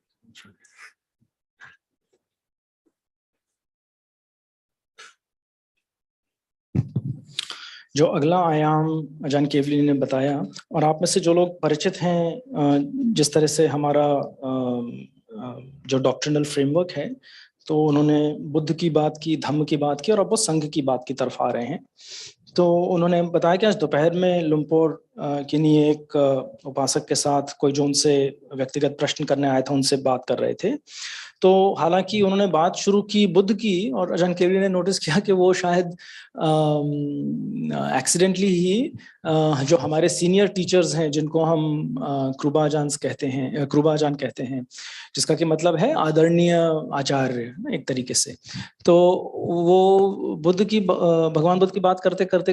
जो अगला आयाम अजान केवली ने बताया, और आप में से जो लोग परिचित हैं जिस तरह से हमारा जो डॉक्ट्रिनल फ्रेमवर्क है, तो उन्होंने बुद्ध की बात की, धम्म की बात की, और अब वो संघ की बात की तरफ आ रहे हैं। तो उन्होंने बताया कि आज दोपहर में लुम्पोर किन्हीं एक उपासक के साथ कोई जो उनसे व्यक्तिगत प्रश्न करने आया था, उनसे बात कर रहे थे। तो हालांकि उन्होंने बात शुरू की बुद्ध की, और अजान केवली ने नोटिस किया कि वो शायद एक्सीडेंटली ही जो हमारे सीनियर टीचर्स हैं, जिनको हम क्रूबा अजान कहते हैं, जिसका कि मतलब है आदरणीय आचार्य एक तरीके से। तो वो भगवान बुद्ध की बात करते करते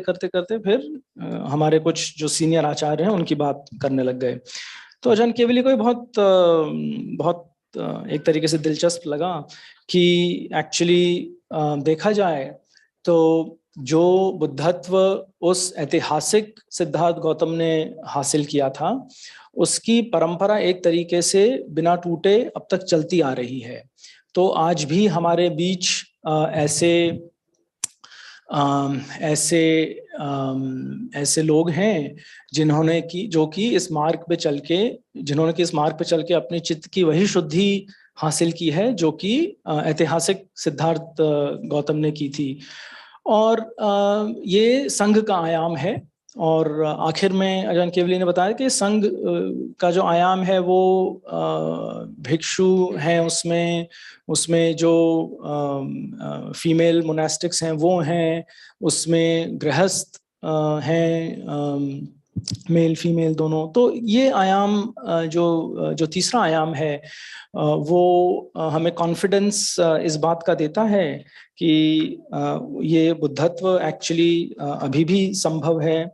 फिर हमारे कुछ जो सीनियर आचार्य हैं उनकी बात करने लग गए। तो अजान केवली को बहुत एक तरीके से दिलचस्प लगा कि एक्चुअली देखा जाए तो जो बुद्धत्व उस ऐतिहासिक सिद्धार्थ गौतम ने हासिल किया था, उसकी परंपरा एक तरीके से बिना टूटे अब तक चलती आ रही है। तो आज भी हमारे बीच ऐसे लोग हैं जिन्होंने इस मार्ग पे चल के अपने चित्त की वही शुद्धि हासिल की है जो कि ऐतिहासिक सिद्धार्थ गौतम ने की थी। और ये संघ का आयाम है। और आखिर में अजान केवली ने बताया कि संघ का जो आयाम है वो भिक्षु हैं, उसमें जो फीमेल मोनास्टिक्स हैं वो हैं, उसमें गृहस्थ हैं, मेल फीमेल दोनों। तो ये आयाम जो तीसरा आयाम है वो हमें कॉन्फिडेंस इस बात का देता है कि ये बुद्धत्व एक्चुअली अभी भी संभव है।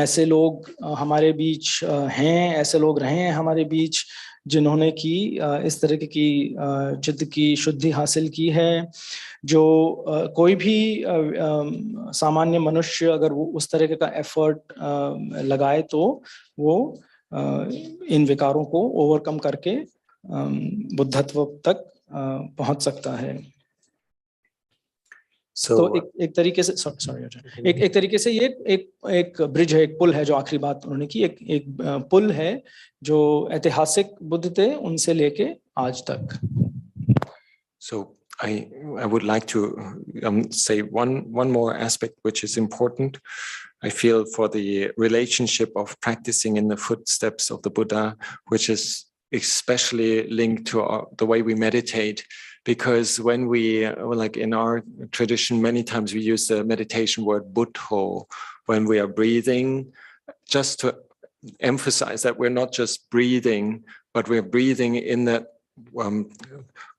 ऐसे लोग हमारे बीच हैं, ऐसे लोग रहे हैं हमारे बीच जिन्होंने की इस तरह की चित्त की शुद्धि हासिल की है। जो कोई भी सामान्य मनुष्य अगर वो उस तरह का एफर्ट लगाए तो वो इन विकारों को ओवरकम करके बुद्धत्व तक पहुंच सकता है। तो एक तरीके से एक तरीके से ये एक ब्रिज है, एक पुल है, जो आखिरी बात उन्होंने की, एक पुल है जो ऐतिहासिक बुद्ध थे उनसे लेके आज तक। So I would like to say one more aspect which is important. I feel for the relationship of practicing in the footsteps of the Buddha, which is especially linked to the way we meditate. Because when we, like in our tradition, many times we use the meditation word buddho when we are breathing, just to emphasize that we're not just breathing, but we're breathing in that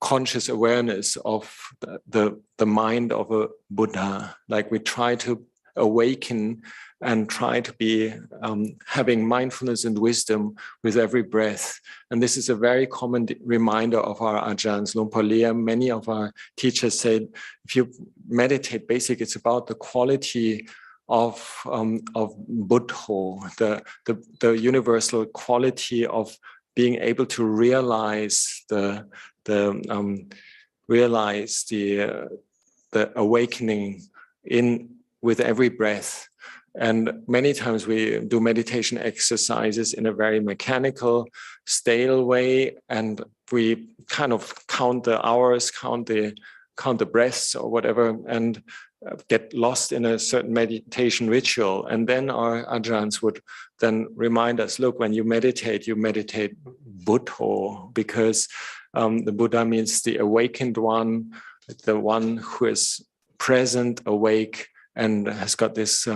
conscious awareness of the mind of a Buddha. Like we try to awaken and try to be having mindfulness and wisdom with every breath. And this is a very common reminder of our ajahns. Luang Liem, many of our teachers said, if you meditate, basically it's about the quality of buddho, the universal quality of being able to realize the awakening in with every breath. And many times we do meditation exercises in a very mechanical, stale way, and we kind of count the hours, count the breaths or whatever, and get lost in a certain meditation ritual. And then our ajahns would then remind us, look, when you meditate Buddho, because the Buddha means the awakened one, the one who is present, awake, and has got this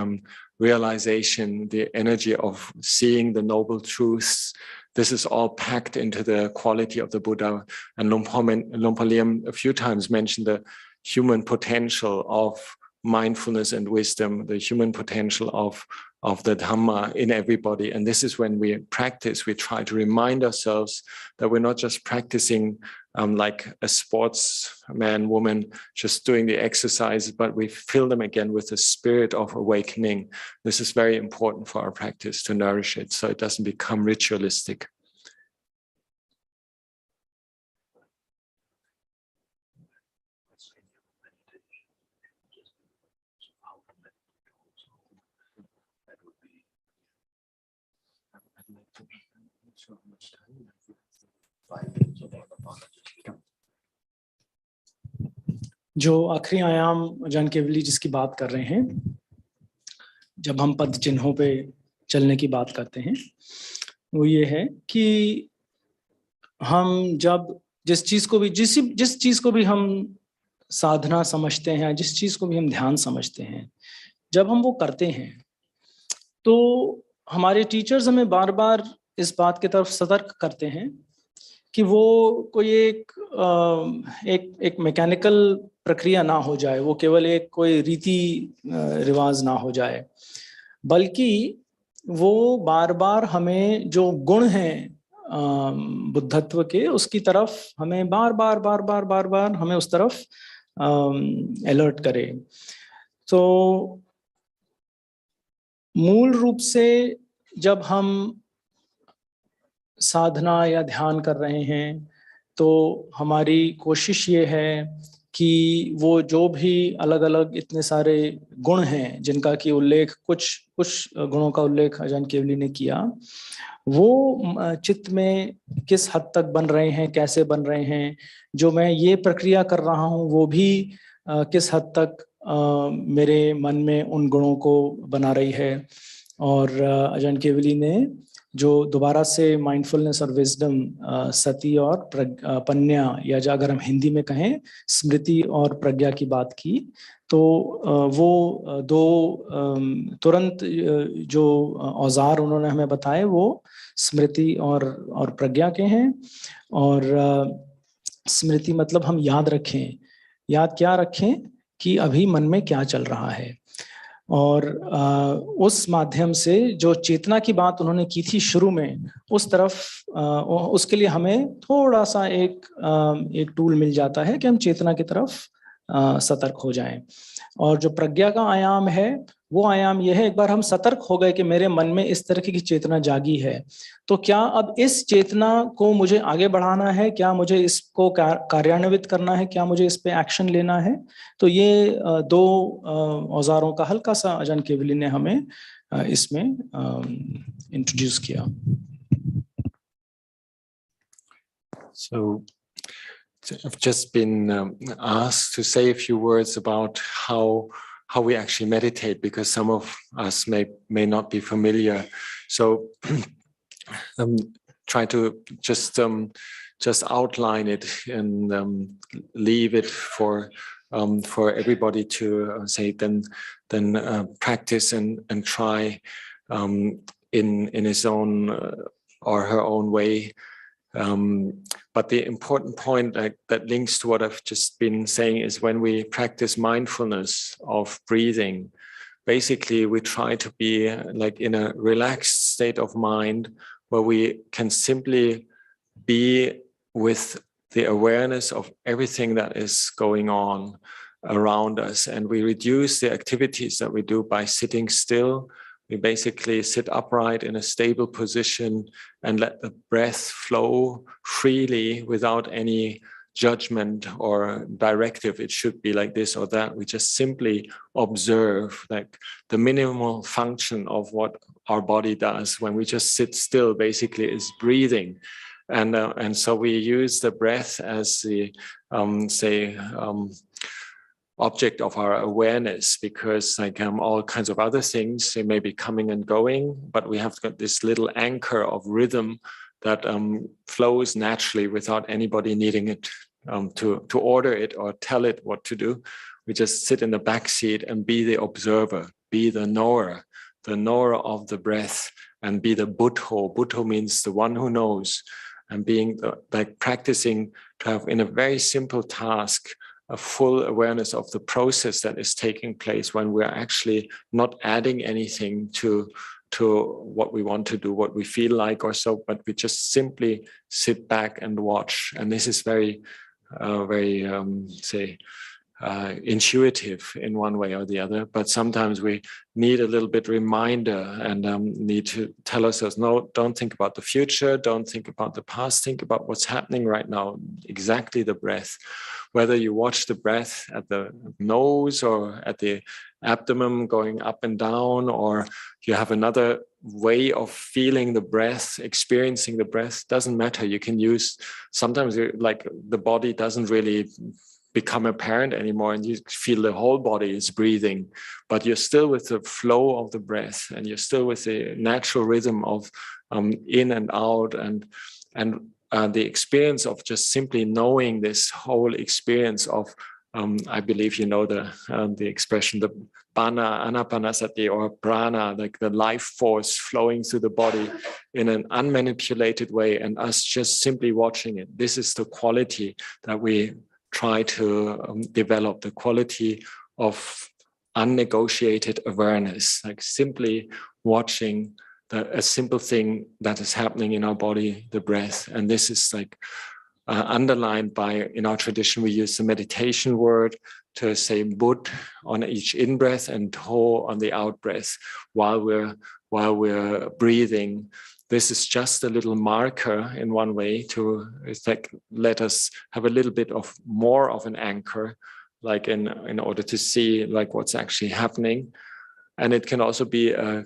realization, the energy of seeing the noble truths. This is all packed into the quality of the Buddha. And Luang Liem a few times mentioned the human potential of mindfulness and wisdom, the human potential of the Dhamma in everybody. And this is when we practice, we try to remind ourselves that we're not just practicing like a sportsman, woman, just doing the exercises, but we fill them again with the spirit of awakening. This is very important for our practice to nourish it, so it doesn't become ritualistic. जो आखिरी आयाम अजान केवली जिसकी बात कर रहे हैं, जब हम पद चिन्हों पे चलने की बात करते हैं, वो ये है कि हम जब जिस चीज को भी हम साधना समझते हैं, जिस चीज को भी हम ध्यान समझते हैं, जब हम वो करते हैं तो हमारे टीचर्स हमें बार बार इस बात की तरफ सतर्क करते हैं कि वो कोई एक मैकेनिकल प्रक्रिया ना हो जाए, वो केवल एक कोई रीति रिवाज ना हो जाए, बल्कि वो बार बार हमें जो गुण हैं बुद्धत्व के, उसकी तरफ हमें बार बार हमें उस तरफ अलर्ट करे। तो मूल रूप से जब हम साधना या ध्यान कर रहे हैं तो हमारी कोशिश ये है कि वो जो भी अलग अलग इतने सारे गुण हैं जिनका कि उल्लेख कुछ गुणों का उल्लेख अजान केवली ने किया, वो चित्त में किस हद तक बन रहे हैं, कैसे बन रहे हैं, जो मैं ये प्रक्रिया कर रहा हूँ वो भी किस हद तक मेरे मन में उन गुणों को बना रही है। और अजान केवली ने जो दोबारा से माइंडफुलनेस और विजडम, सती और पन्या, या जो अगर हम हिंदी में कहें स्मृति और प्रज्ञा की बात की, तो वो दो तुरंत जो औजार उन्होंने हमें बताए वो स्मृति और प्रज्ञा के हैं। और स्मृति मतलब हम याद रखें, याद क्या रखें कि अभी मन में क्या चल रहा है, और उस माध्यम से जो चेतना की बात उन्होंने की थी शुरू में, उस तरफ उसके लिए हमें थोड़ा सा एक टूल मिल जाता है कि हम चेतना की तरफ सतर्क हो जाएं। और जो प्रज्ञा का आयाम है वो आयाम यह है, एक बार हम सतर्क हो गए कि मेरे मन में इस तरह की चेतना जागी है, तो क्या अब इस चेतना को मुझे आगे बढ़ाना है, क्या मुझे इसको कार्यान्वित करना है, क्या मुझे इस पे एक्शन लेना है। तो ये दो औजारों का हल्का सा अजान केवली ने हमें इसमें इंट्रोड्यूस किया। So I've just been asked to say a few words about how we actually meditate, because some of us may not be familiar. So try to just outline it and leave it for everybody to say then practice and try in his own or her own way. But the important point that links to what I've just been saying is when we practice mindfulness of breathing, basically we try to be like in a relaxed state of mind where we can simply be with the awareness of everything that is going on around us. And we reduce the activities that we do by sitting still. We basically sit upright in a stable position and let the breath flow freely without any judgment or directive. It should be like this or that. We just simply observe like the minimal function of what our body does when we just sit still. Basically, is breathing, and so we use the breath as the object of our awareness, because like all kinds of other things, they may be coming and going, but we have got this little anchor of rhythm that flows naturally without anybody needing it to order it or tell it what to do. We just sit in the back seat and be the observer, be the knower of the breath, and be the Buddho. Buddho means the one who knows, and being like practicing to have in a very simple task a full awareness of the process that is taking place when we're actually not adding anything to what we want to do, what we feel like or so, but we just simply sit back and watch. And this is very intuitive in one way or the other, but sometimes we need a little bit reminder and need to tell ourselves, no, don't think about the future, don't think about the past, think about what's happening right now, exactly the breath. Whether you watch the breath at the nose or at the abdomen going up and down, or you have another way of feeling the breath, experiencing the breath, doesn't matter. You can use, sometimes like the body doesn't really become apparent anymore and you feel the whole body is breathing, but you're still with the flow of the breath and you're still with the natural rhythm of in and out, and the experience of just simply knowing this whole experience of I believe you know the expression, the Bana, Anapanasati, or prana, like the life force flowing through the body in an unmanipulated way, and us just simply watching it. This is the quality that we try to develop, the quality of unnegotiated awareness, like simply watching a simple thing that is happening in our body, the breath. And this is like underlined by, in our tradition, we use the meditation word to say Bud on each in-breath and Ho on the out-breath while we're breathing. This is just a little marker in one way to like, let us have a little bit of more of an anchor, like in order to see like what's actually happening. And it can also be a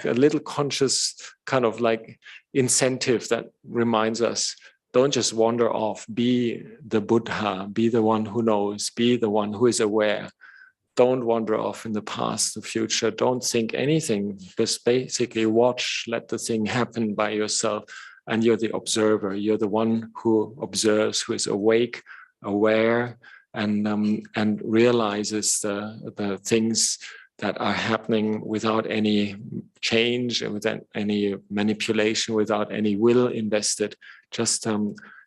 little conscious kind of like incentive that reminds us, don't just wander off, be the Buddha, be the one who knows, be the one who is aware. Don't wander off in the past, the future. Don't think anything. Just basically watch, let the thing happen by yourself. And you're the observer. You're the one who observes, who is awake, aware, and realizes the things that are happening without any change, without any manipulation, without any will invested, just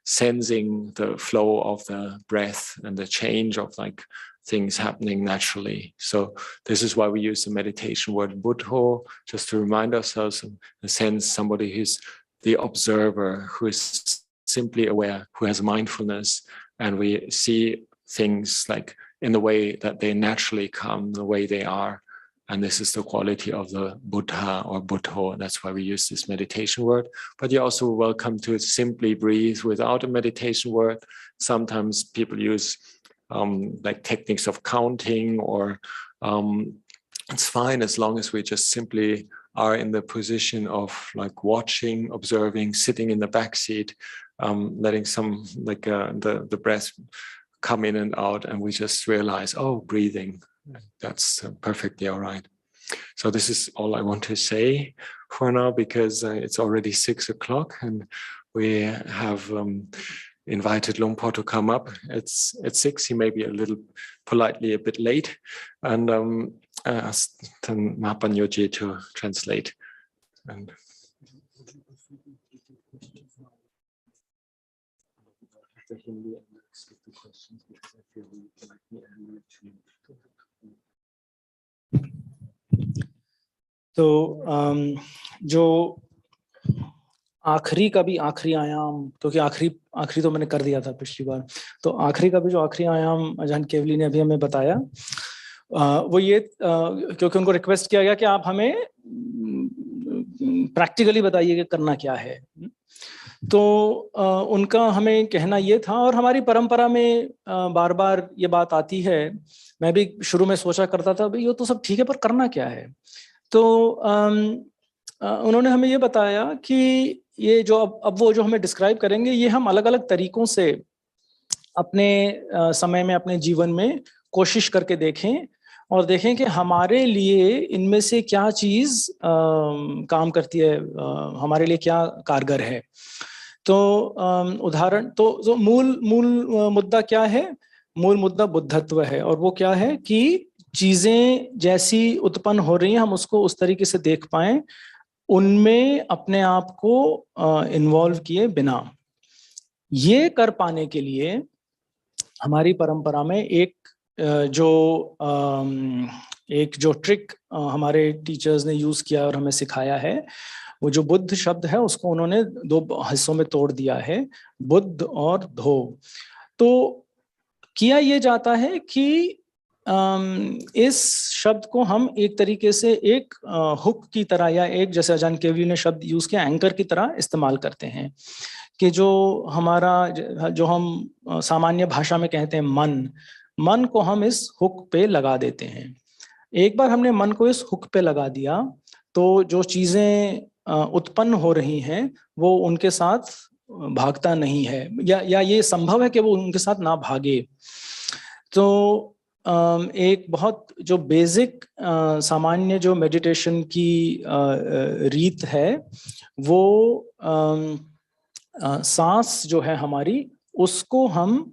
sensing the flow of the breath and the change of like things happening naturally. So this is why we use the meditation word Buddho, just to remind ourselves, in a sense, somebody who's the observer, who is simply aware, who has mindfulness, and we see things like in the way that they naturally come, the way they are. And this is the quality of the Buddha or Buddho. That's why we use this meditation word. But you're also welcome to simply breathe without a meditation word. Sometimes people use like techniques of counting, or it's fine as long as we just simply are in the position of like watching, observing, sitting in the back seat, letting some like the breath come in and out, and we just realize, oh, breathing. That's perfectly all right. So this is all I want to say for now, because it's already 6 o'clock and we have invited Luang Por to come up. It's at 6. He may be a little politely a bit late, and asked Mahapanyoji to translate. And तो जो आखिरी का भी आखिरी आयाम, क्योंकि आखिरी तो मैंने कर दिया था पिछली बार, तो आखिरी का भी जो आखिरी आयाम अजान केवली ने अभी हमें बताया, वो ये क्योंकि उनको रिक्वेस्ट किया गया कि आप हमें प्रैक्टिकली बताइए कि करना क्या है. तो उनका हमें कहना ये था, और हमारी परंपरा में बार बार ये बात आती है। मैं भी शुरू में सोचा करता था भाई ये तो सब ठीक है, पर करना क्या है। तो उन्होंने हमें ये बताया कि ये जो अब वो जो हमें डिस्क्राइब करेंगे, ये हम अलग अलग तरीकों से अपने समय में, अपने जीवन में कोशिश करके देखें, और देखें कि हमारे लिए इनमें से क्या चीज काम करती है, हमारे लिए क्या कारगर है। तो उदाहरण तो जो मूल मूल मुद्दा क्या है, मूल मुद्दा बुद्धत्व है। और वो क्या है कि चीजें जैसी उत्पन्न हो रही हैं हम उसको उस तरीके से देख पाएं, उनमें अपने आप को इन्वॉल्व किए बिना। ये कर पाने के लिए हमारी परंपरा में एक जो ट्रिक हमारे टीचर्स ने यूज किया और हमें सिखाया है, वो जो बुद्ध शब्द है उसको उन्होंने दो हिस्सों में तोड़ दिया है, बुद्ध और धो। तो किया ये जाता है कि इस शब्द को हम एक तरीके से एक हुक की तरह, या एक, जैसे अजान केवली ने शब्द यूज किया, एंकर की तरह इस्तेमाल करते हैं। कि जो हमारा, जो हम सामान्य भाषा में कहते हैं मन को हम इस हुक पे लगा देते हैं। एक बार हमने मन को इस हुक पे लगा दिया तो जो चीजें उत्पन्न हो रही हैं वो उनके साथ भागता नहीं है, या ये संभव है कि वो उनके साथ ना भागे। तो एक बहुत जो बेसिक सामान्य जो मेडिटेशन की रीत है, वो सांस जो है हमारी, उसको हम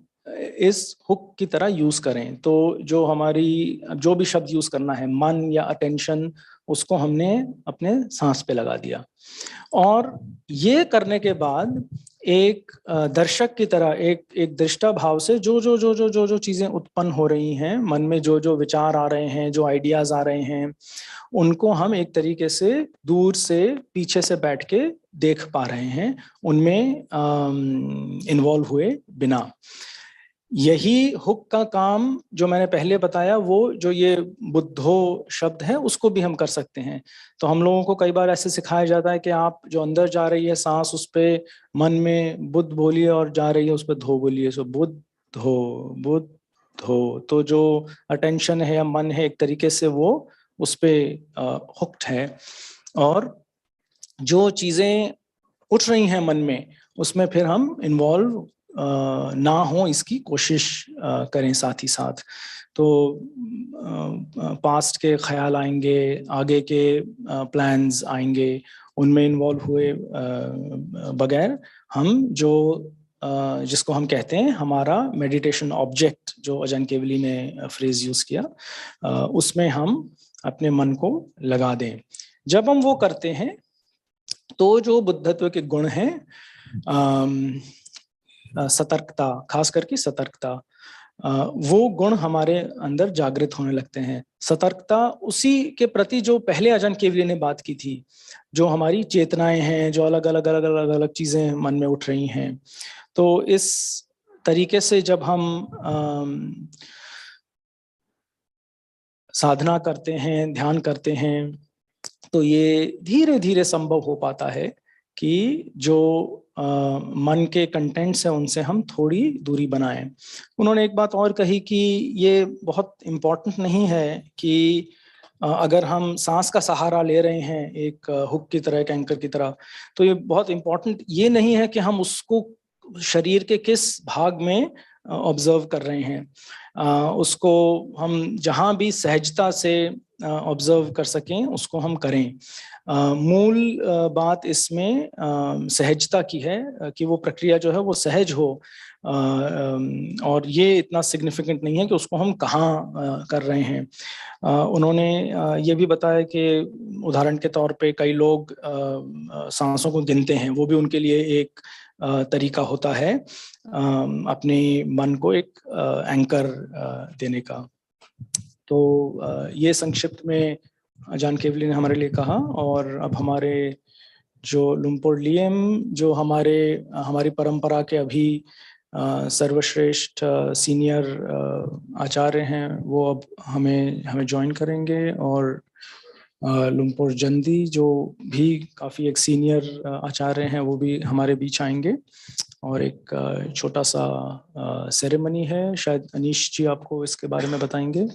इस हुक की तरह यूज करें। तो जो हमारी, जो भी शब्द यूज करना है, मन या अटेंशन, उसको हमने अपने सांस पे लगा दिया। और ये करने के बाद एक दर्शक की तरह, एक दृष्टा भाव से जो जो जो जो जो जो चीजें उत्पन्न हो रही हैं मन में, जो जो विचार आ रहे हैं, जो आइडियाज आ रहे हैं, उनको हम एक तरीके से दूर से, पीछे से बैठ के देख पा रहे हैं, उनमें इन्वॉल्व हुए बिना। यही हुक का काम जो मैंने पहले बताया, वो जो ये बुद्धो शब्द है उसको भी हम कर सकते हैं। तो हम लोगों को कई बार ऐसे सिखाया जाता है कि आप जो अंदर जा रही है सांस, उस पे मन में बुद्ध बोलिए, और जा रही है उस पे धो बोलिए। सो बुद्ध धो। तो जो अटेंशन है या मन है, एक तरीके से वो उस पे हुक्ड है। और जो चीजें उठ रही हैं मन में, उसमें फिर हम इन्वॉल्व ना हो इसकी कोशिश करें साथ ही साथ। तो पास्ट के ख्याल आएंगे, आगे के प्लान्स आएंगे, उनमें इन्वॉल्व हुए बगैर हम जो जिसको हम कहते हैं हमारा मेडिटेशन ऑब्जेक्ट, जो अजान केवली ने फ्रेज यूज किया, उसमें हम अपने मन को लगा दें। जब हम वो करते हैं तो जो बुद्धत्व के गुण हैं, सतर्कता, खास करके सतर्कता, वो गुण हमारे अंदर जागृत होने लगते हैं। सतर्कता उसी के प्रति जो पहले अजान केवली ने बात की थी, जो हमारी चेतनाएं हैं, जो अलग अलग अलग अलग अलग चीजें मन में उठ रही हैं। तो इस तरीके से जब हम साधना करते हैं, ध्यान करते हैं, तो ये धीरे धीरे संभव हो पाता है कि जो मन के कंटेंट्स हैं उनसे हम थोड़ी दूरी बनाएं। उन्होंने एक बात और कही कि ये बहुत इम्पोर्टेंट नहीं है कि अगर हम सांस का सहारा ले रहे हैं एक हुक की तरह, एक एंकर की तरह, तो ये बहुत इम्पोर्टेंट ये नहीं है कि हम उसको शरीर के किस भाग में ऑब्जर्व कर रहे हैं। उसको हम जहाँ भी सहजता से ऑब्जर्व कर सकें उसको हम करें। मूल बात इसमें सहजता की है कि वो प्रक्रिया जो है वो सहज हो, और ये इतना सिग्निफिकेंट नहीं है कि उसको हम कहाँ कर रहे हैं। उन्होंने ये भी बताया कि उदाहरण के तौर पे कई लोग सांसों को गिनते हैं, वो भी उनके लिए एक तरीका होता है अपने मन को एक एंकर देने का। तो ये संक्षिप्त में अजान केवली ने हमारे लिए कहा। और अब हमारे जो लुम्पुर लियम, जो हमारी परंपरा के अभी सर्वश्रेष्ठ सीनियर आचार्य हैं, वो अब हमें ज्वाइन करेंगे और लुम्पुर जंदी जो भी काफ़ी एक सीनियर आचार्य हैं वो भी हमारे बीच आएंगे और एक छोटा सा सेरेमनी है, शायद अनीश जी आपको इसके बारे में बताएंगे।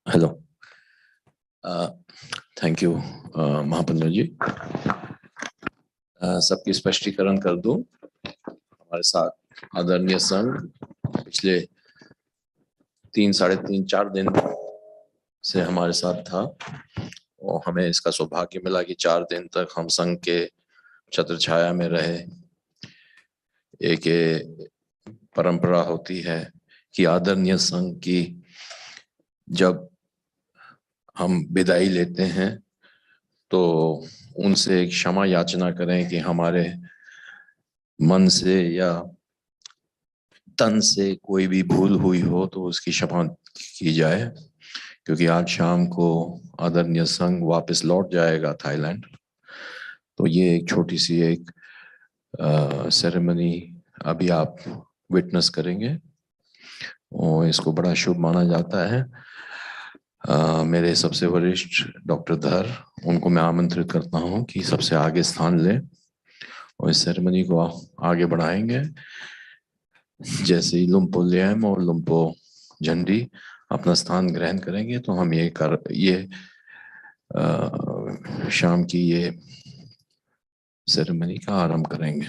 हेलो, थैंक यू महापंडित जी। सबकी स्पष्टीकरण कर दूं, हमारे साथ आदरणीय संघ पिछले 3-3.5-4 दिन से हमारे साथ था और हमें इसका सौभाग्य मिला कि 4 दिन तक हम संघ के छत्र छाया में रहे। एक ये परंपरा होती है कि आदरणीय संघ की जब हम विदाई लेते हैं तो उनसे एक क्षमा याचना करें कि हमारे मन से या तन से कोई भी भूल हुई हो तो उसकी क्षमा की जाए, क्योंकि आज शाम को आदरणीय संघ वापस लौट जाएगा थाईलैंड। तो ये एक छोटी सी एक सेरेमनी अभी आप विटनेस करेंगे और इसको बड़ा शुभ माना जाता है। मेरे सबसे वरिष्ठ डॉक्टर धर, उनको मैं आमंत्रित करता हूं कि सबसे आगे स्थान लें और इस सेरेमनी को आगे बढ़ाएंगे। जैसे ही लुम्पो लियम और लुम्पो झंडी अपना स्थान ग्रहण करेंगे तो हम ये शाम की ये सेरेमनी का आरंभ करेंगे।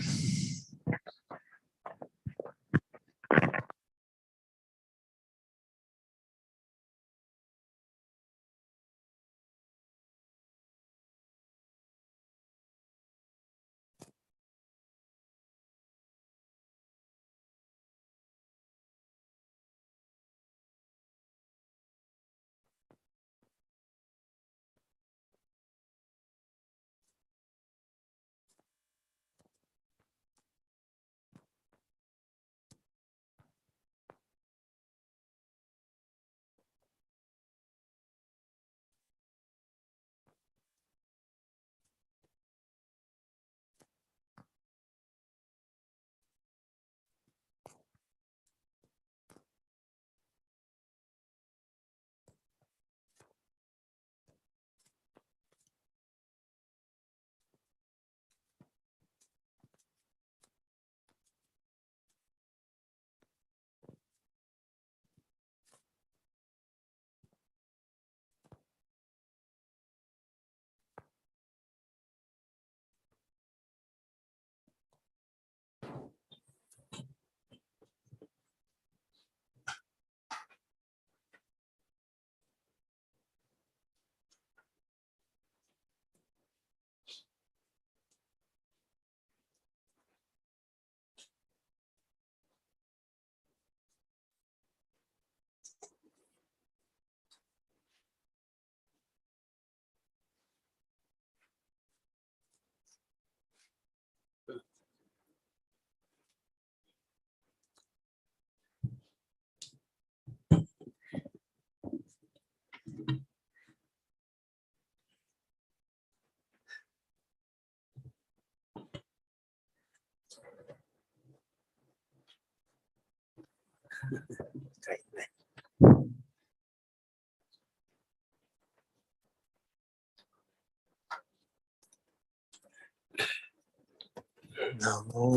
नमो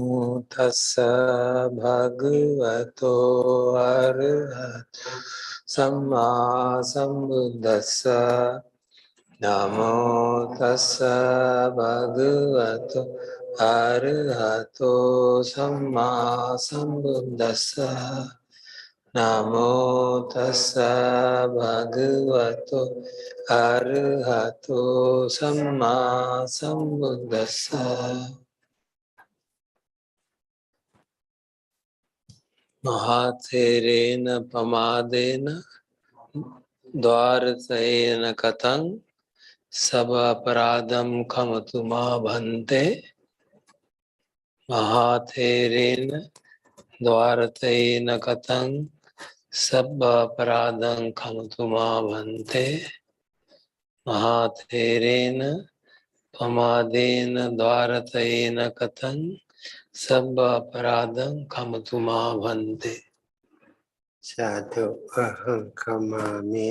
तस्सा भगवतो अरहतो सम्मा सम्बुद्दस्सा। नमो तस्सा भगवतो अरहतो सम्मा सम्बुद्दस्सा। नमो तस्सा भगवतो अरहतो सम्मा सम्बुद्दस्सा। महाथेरेन पमादेन द्वारतयेन कथं सब अपराधम खमतु मा भन्ते। महाथेरेन द्वारतयेन कथं सब अपराधं खमतु मा भन्ते। महाथेरेन पमादेन द्वारतेन कथं सब अपराधं क्षमतु मा भन्ते। साधु अहं खमामि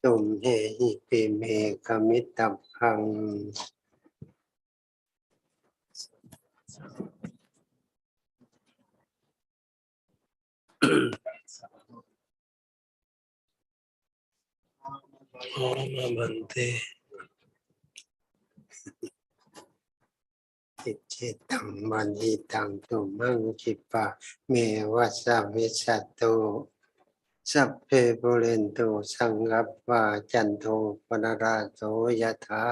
तुम्हे इति मे कमितभं ओम भन्ते। चित्तं मनितं तुमं क्षिपा मे वसविसतो सप्पे पुरेन्तु संगप्पा चन्तो पुनरासो यथा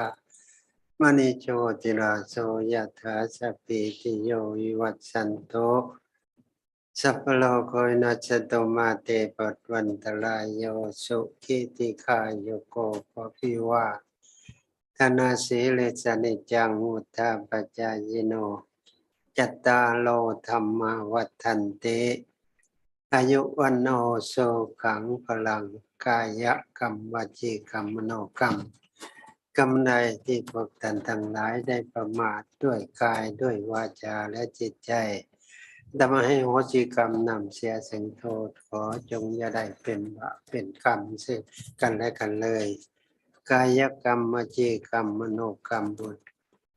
मनीषो तिरासो यथा सप्पीतियो विवत्सन्तो सप्पलोको विनश्यतो माते पट्वन्तरायो सुखीतिकायुको पपिवाธนาสีเลสนิจังมุทาปัจจายโนจัตตาโลธรรมวัฏันติอายุวันโนสุขังพลังกายกรรมวจีกรรมมโนกรรมกรรมใดที่พวกท่านทั้งหลายได้ประมาทด้วยกายด้วยวาจาและจิตใจทำให้โหสิกรรมนำเสียสิ่งโทษขอจงอย่าได้เป็นบาปเป็นกรรมซึ่งกันและกันเลยกายกรรมวจีกรรมมโนกรรม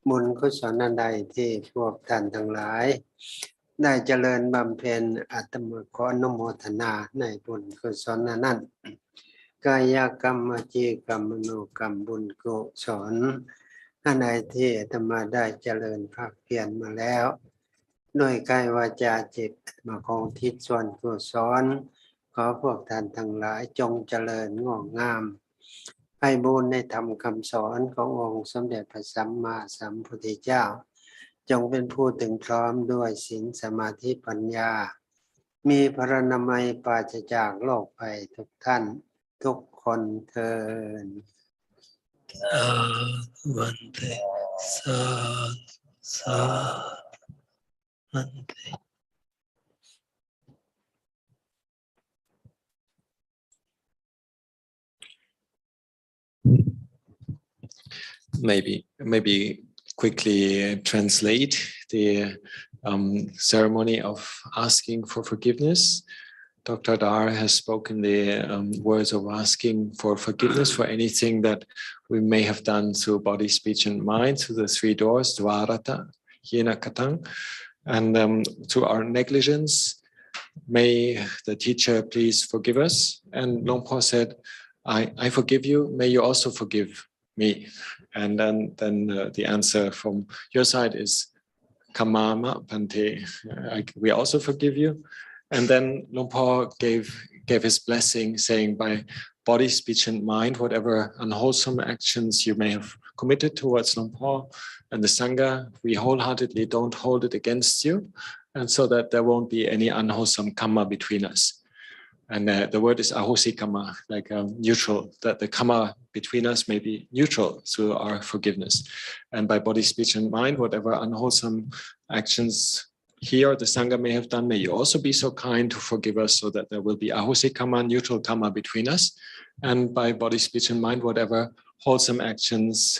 บุญกุศลใดที่พวกท่านทั้งหลายได้เจริญบำเพ็ญอาตมาขออนุโมทนาในบุญกุศลนั้นกายกรรมวจีกรรมมโนกรรมบุญกุศลอันใดที่อาตมาได้เจริญภาคเพียรมาแล้วด้วยกายวาจาจิตมาคงทิศส่วนกุศลขอพวกท่านทั้งหลายจงเจริญงอกงามไพบูลย์ในธรรมคำสอนขององค์สมเด็จพระสัมมาสัมพุทธเจ้าจงเป็นผู้ถึงพร้อมด้วยศีลสมาธิปัญญามีพระนามัยปราศจากโรคภัยทุกท่านทุกคนเทินวันเตสาสาวันเต Maybe quickly translate the ceremony of asking for forgiveness. Dr. Dar has spoken the words of asking for forgiveness for anything that we may have done through body, speech, and mind, through the three doors, dvarata, yena katang, and through our negligence. May the teacher please forgive us. And Luang Por said, I forgive you, may you also forgive me. And then the answer from your side is Kamama Pante. We also forgive you. And then Luang Por gave his blessing, saying by body, speech, and mind, whatever unwholesome actions you may have committed towards Luang Por and the Sangha, we wholeheartedly don't hold it against you, and so that there won't be any unwholesome karma between us. And the word is ahosi karma, like neutral, that the karma between us may be neutral through our forgiveness. And by body, speech, and mind, whatever unwholesome actions he or the Sangha may have done, may you also be so kind to forgive us so that there will be ahosi karma, neutral karma between us. And by body, speech, and mind, whatever wholesome actions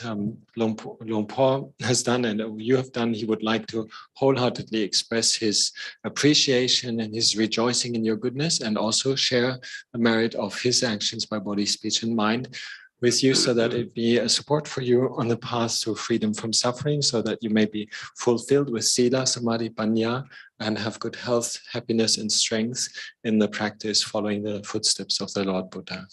Luang Por has done and you have done, he would like to wholeheartedly express his appreciation and his rejoicing in your goodness, and also share the merit of his actions by body, speech, and mind with you, so that it be a support for you on the path to freedom from suffering, so that you may be fulfilled with sila, samadhi, panya, and have good health, happiness, and strength in the practice following the footsteps of the Lord Buddha.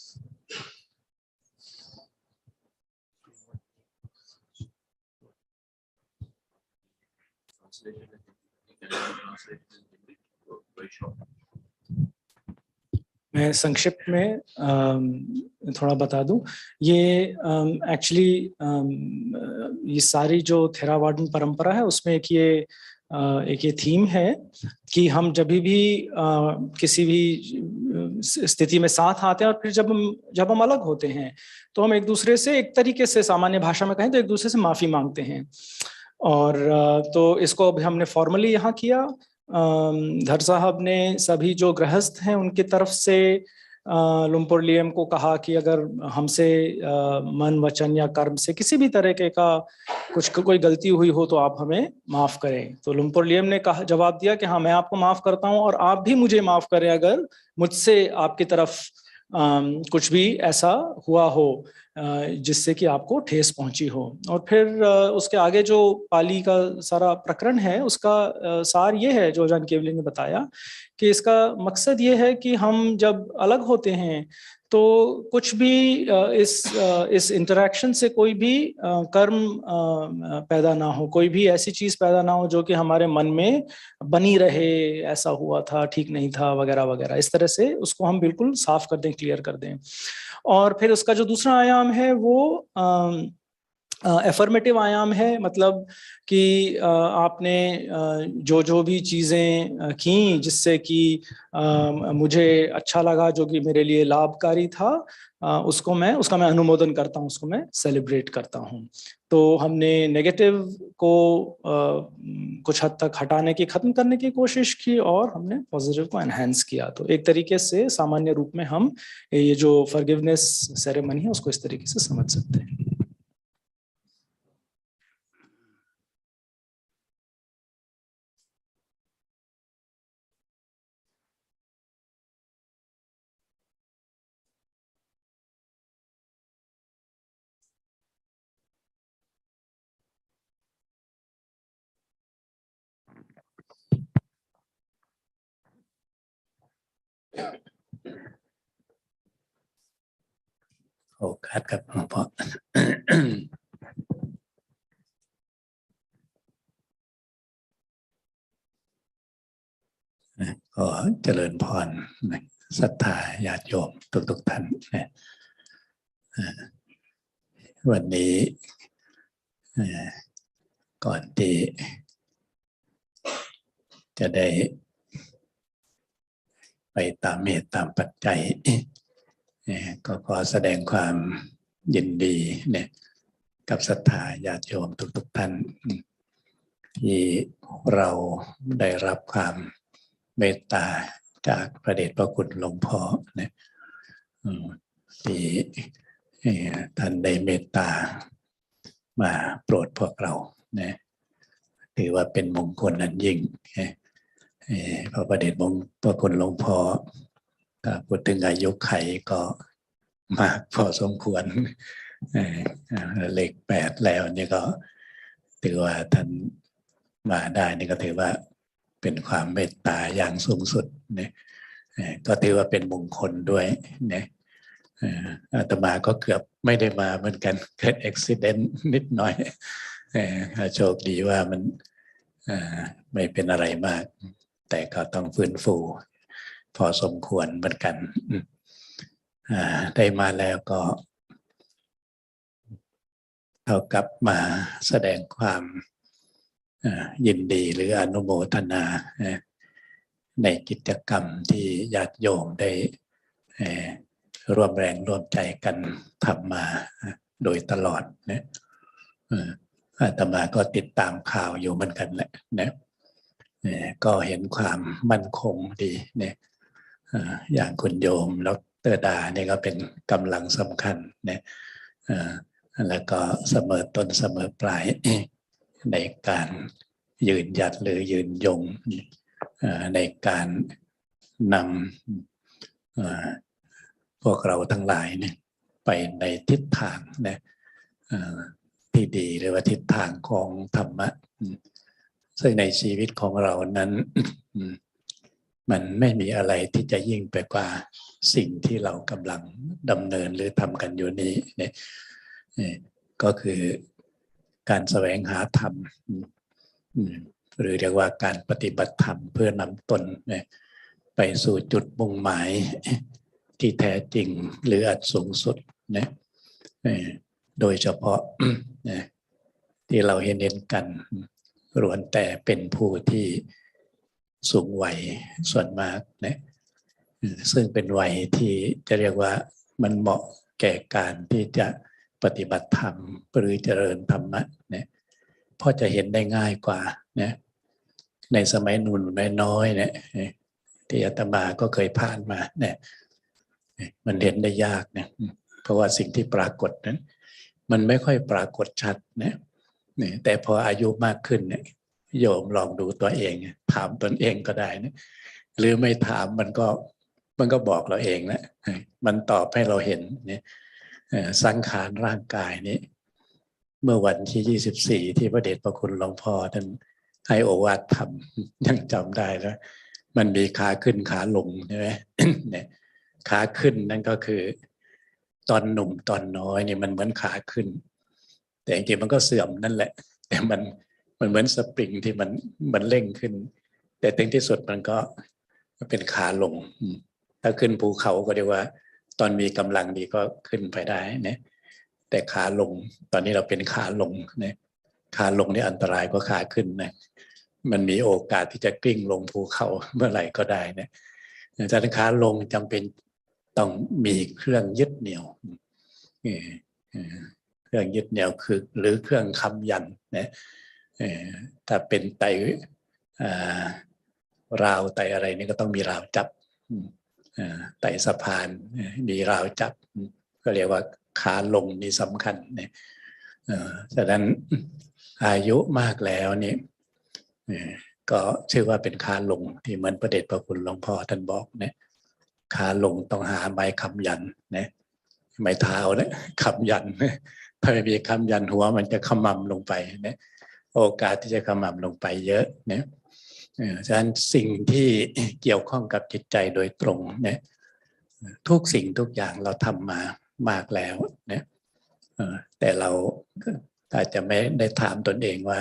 मैं संक्षिप्त में थोड़ा बता दूं, ये actually ये सारी जो थेरावाडन परंपरा है उसमें एक ये थीम है कि हम जब भी किसी भी स्थिति में साथ आते हैं और फिर जब हम अलग होते हैं तो हम एक दूसरे से, एक तरीके से सामान्य भाषा में कहें तो एक दूसरे से माफी मांगते हैं। और तो इसको अभी हमने फॉर्मली यहाँ किया। धर साहब ने सभी जो गृहस्थ हैं उनकी तरफ से लुम्पुर लियम को कहा कि अगर हमसे मन वचन या कर्म से किसी भी तरह के का कोई गलती हुई हो तो आप हमें माफ करें। तो लुम्पुर लियम ने कहा, जवाब दिया कि हाँ मैं आपको माफ करता हूं और आप भी मुझे माफ करें अगर मुझसे आपकी तरफ कुछ भी ऐसा हुआ हो जिससे कि आपको ठेस पहुंची हो। और फिर उसके आगे जो पाली का सारा प्रकरण है उसका सार ये है जो जान केवली ने बताया कि इसका मकसद ये है कि हम जब अलग होते हैं तो कुछ भी इस इंटरेक्शन से कोई भी कर्म पैदा ना हो, कोई भी ऐसी चीज पैदा ना हो जो कि हमारे मन में बनी रहे, ऐसा हुआ था, ठीक नहीं था, वगैरह वगैरह। इस तरह से उसको हम बिल्कुल साफ कर दें, क्लियर कर दें। और फिर उसका जो दूसरा आयाम है वो एफर्मेटिव आयाम है, मतलब कि आपने जो भी चीज़ें की जिससे कि मुझे अच्छा लगा, जो कि मेरे लिए लाभकारी था, उसका मैं अनुमोदन करता हूँ, उसको मैं सेलिब्रेट करता हूँ। तो हमने नेगेटिव को कुछ हद तक हटाने की, खत्म करने की कोशिश की और हमने पॉजिटिव को एनहांस किया। तो एक तरीके से सामान्य रूप में हम ये जो फॉरगिवनेस सेरेमनी है उसको इस तरीके से समझ सकते हैं।โอกาสกับหลวงพ่อ ก็เจริญพรศรัทธาญาติโยมทุกท่านวันนี้ก่อนที่จะได้ไปตามเหตุตามปัจจัยก็ขอแสดงความยินดีกับศรัทธาญาติโยมทุกท่านที่เราได้รับความเมตตาจากพระเดชพระคุณหลวงพ่อที่ท่านได้เมตตามาโปรดพวกเราถือว่าเป็นมงคลอันยิ่งพระเดชพระคุณหลวงพ่อพูดถึงอายุไขก็มากพอสมควรเลข8แล้วนี่ก็ถือว่าท่านมาได้นี่ก็ถือว่าเป็นความเมตตาอย่างสูงสุดก็ถือว่าเป็นมงคลด้วยอาตมาก็เกือบไม่ได้มาเหมือนกันเกิดอุบัติเหตุนิดหน่อยโชคดีว่ามันไม่เป็นอะไรมากแต่ก็ต้องฟื้นฟูพอสมควรเหมือนกันได้มาแล้วก็เท่ากับมาแสดงความยินดีหรืออนุโมทนาในกิจกรรมที่ญาติโยมได้ร่วมแรงร่วมใจกันทำมาโดยตลอดอาตมาก็ติดตามข่าวอยู่เหมือนกันแหละก็เห็นความมั่นคงดีอย่างคุณโยมดร.ดาเนี่ยก็เป็นกำลังสำคัญแล้วก็เสมอต้นเสมอปลายในการยืนหยัดหรือยืนยงในการนำพวกเราทั้งหลายไปในทิศทางที่ดีหรือว่าทิศทางของธรรมะซึ่งในชีวิตของเรานั้นมันไม่มีอะไรที่จะยิ่งไปกว่าสิ่งที่เรากำลังดำเนินหรือทำกันอยู่นี้ก็คือการแสวงหาธรรมหรือเรียกว่าการปฏิบัติธรรมเพื่อนำตนไปสู่จุดมุ่งหมายที่แท้จริงหรืออันสูงสุดโดยเฉพาะที่เราเห็นกันล้วนแต่เป็นผู้ที่สูงวัยส่วนมากซึ่งเป็นวัยที่จะเรียกว่ามันเหมาะแก่การที่จะปฏิบัติธรรมหรือเจริญธรรมะเพราะจะเห็นได้ง่ายกว่าในสมัยนุ่นน้อยที่อาตมาก็เคยผ่านมา มันเห็นได้ยากนะเพราะว่าสิ่งที่ปรากฏนั้นมันไม่ค่อยปรากฏชัดนะแต่พออายุมากขึ้นเนี่ยโยมลองดูตัวเองถามตนเองก็ได้นะหรือไม่ถามมันก็บอกเราเองนะมันตอบให้เราเห็นเนี่ยสังขารร่างกายนี้เมื่อวันที่24ที่พระเดชพระคุณหลวงพ่อท่านให้โอวาทธรรมยังจำได้แล้วมันมีขาขึ้นขาลงใช่ไหมเนี่ยขาขึ้นนั่นก็คือตอนหนุ่มตอนน้อยเนี่ยมันเหมือนขาขึ้นแต่จริงๆมันก็เสื่อมนั่นแหละแต่มันเหมือนสปริงที่มันเร่งขึ้นแต่ถึงที่สุดมันก็เป็นขาลงถ้าขึ้นภูเขาก็เรียกว่าตอนมีกำลังดีก็ขึ้นไปได้นะแต่ขาลงตอนนี้เราเป็นขาลงนะขาลงนี่อันตรายกว่าขาขึ้นนะมันมีโอกาสที่จะกลิ้งลงภูเขาเมื่อไหร่ก็ได้นะแต่ขาลงจำเป็นต้องมีเครื่องยึดเหนี่ยวเครื่องยึดเหนี่ยวคือหรือเครื่องค้ำยันนะถ้าเป็นไตราวไตอะไรนี่ก็ต้องมีราวจับไตสะพานมีราวจับก็เรียกว่าขาลงนี่สำคัญเนี่ยฉะนั้นอายุมากแล้วนี่ก็ชื่อว่าเป็นขาลงที่เหมือนพระเดชพระคุณหลวงพ่อท่านบอกเนี่ยขาลงต้องหาไม้ค้ำยันนะไม้เท้าเนี่ยค้ำยันถ้าไม่มีค้ำยันหัวมันจะขมำลงไปนะโอกาสที่จะขมำลงไปเยอะเนี่ยฉะนั้นสิ่งที่เกี่ยวข้องกับจิตใจโดยตรงเนี่ยทุกสิ่งทุกอย่างเราทำมามากแล้วเนี่ยแต่เราอาจจะไม่ได้ถามตนเองว่า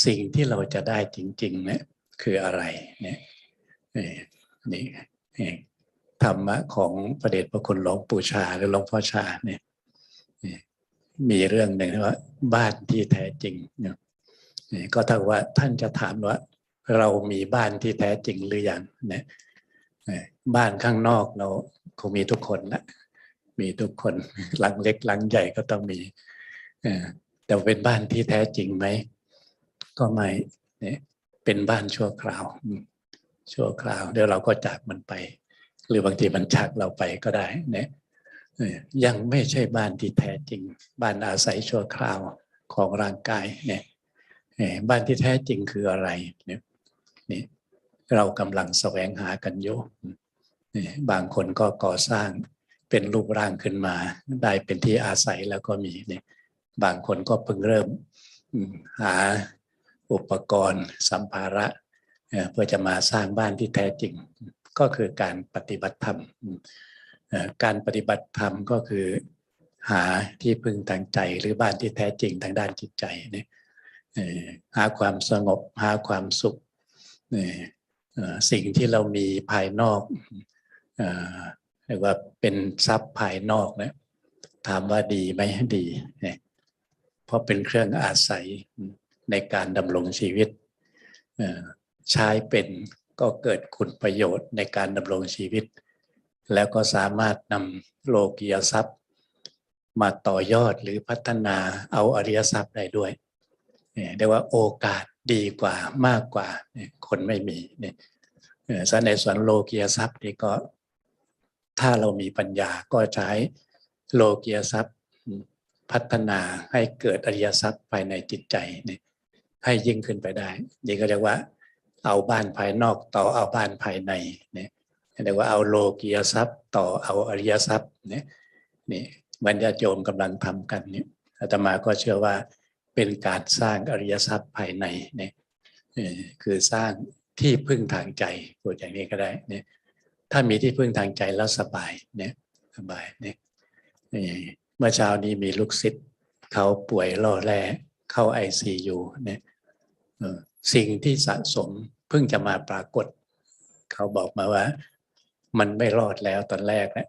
สิ่งที่เราจะได้จริงๆเนี่ยคืออะไรเนี่ยนี่ธรรมะของพระเดชพระคุณหลวงปู่ชาหรือหลวงพ่อชาเนี่ยมีเรื่องหนึ่งว่าบ้านที่แท้จริงเนี่ยก็ถ้าว่าท่านจะถามว่าเรามีบ้านที่แท้จริงหรือยังเนี่ยบ้านข้างนอกเราคงมีทุกคนนะมีทุกคนหลังเล็กหลังใหญ่ก็ต้องมีแต่เป็นบ้านที่แท้จริงไหมก็ไม่เนี่ยเป็นบ้านชั่วคราวชั่วคราวเดี๋ยวเราก็จากมันไปหรือบางทีมันจากเราไปก็ได้เนี่ยยังไม่ใช่บ้านที่แท้จริงบ้านอาศัยชั่วคราวของร่างกายเนี่ยบ้านที่แท้จริงคืออะไรเนี่ยนี่เรากำลังแสวงหากันอยู่บางคนก็ก่อสร้างเป็นรูปร่างขึ้นมาได้เป็นที่อาศัยแล้วก็มีเนี่ยบางคนก็เพิ่งเริ่มหาอุปกรณ์สัมภาระเพื่อจะมาสร้างบ้านที่แท้จริงก็คือการปฏิบัติธรรมการปฏิบัติธรรมก็คือหาที่พึ่งทางใจหรือบ้านที่แท้จริงทางด้านจิตใจเนี่ยหาความสงบหาความสุขสิ่งที่เรามีภายนอกเรียกว่าเป็นทรัพย์ภายนอกนะถามว่าดีไหมดีเพราะเป็นเครื่องอาศัยในการดำรงชีวิตใช้เป็นก็เกิดคุณประโยชน์ในการดำรงชีวิตแล้วก็สามารถนำโลกียทรัพย์มาต่อยอดหรือพัฒนาเอาอริยทรัพย์ได้ด้วยเรียกว่าโอกาสดีกว่ามากกว่าคนไม่มีเนี่ยในส่วนโลกียทรัพย์นี่ก็ถ้าเรามีปัญญาก็ใช้โลกียทรัพย์พัฒนาให้เกิดอริยทรัพย์ภายในจิตใจเนี่ยให้ยิ่งขึ้นไปได้นี่ก็เรียกว่าเอาบ้านภายนอกต่อเอาบ้านภายในเนี่ยเรียกว่าเอาโลกียทรัพย์ต่อเอาอริยทรัพย์เนี่ยนี่บรรดาโยมกำลังทำกันเนี่ยอาตมาก็เชื่อว่าเป็นการสร้างอริยทรัพย์ภายในเนี่ยคือสร้างที่พึ่งทางใจพูดอย่างนี้ก็ได้เนี่ยถ้ามีที่พึ่งทางใจแล้วสบายเนี่ยสบายเนี่ยเมื่อเช้านี้มีลูกศิษย์เขาป่วยล่อแร่เข้า ICU เนี่ยสิ่งที่สะสมเพิ่งจะมาปรากฏเขาบอกมาว่ามันไม่รอดแล้วตอนแรกนะ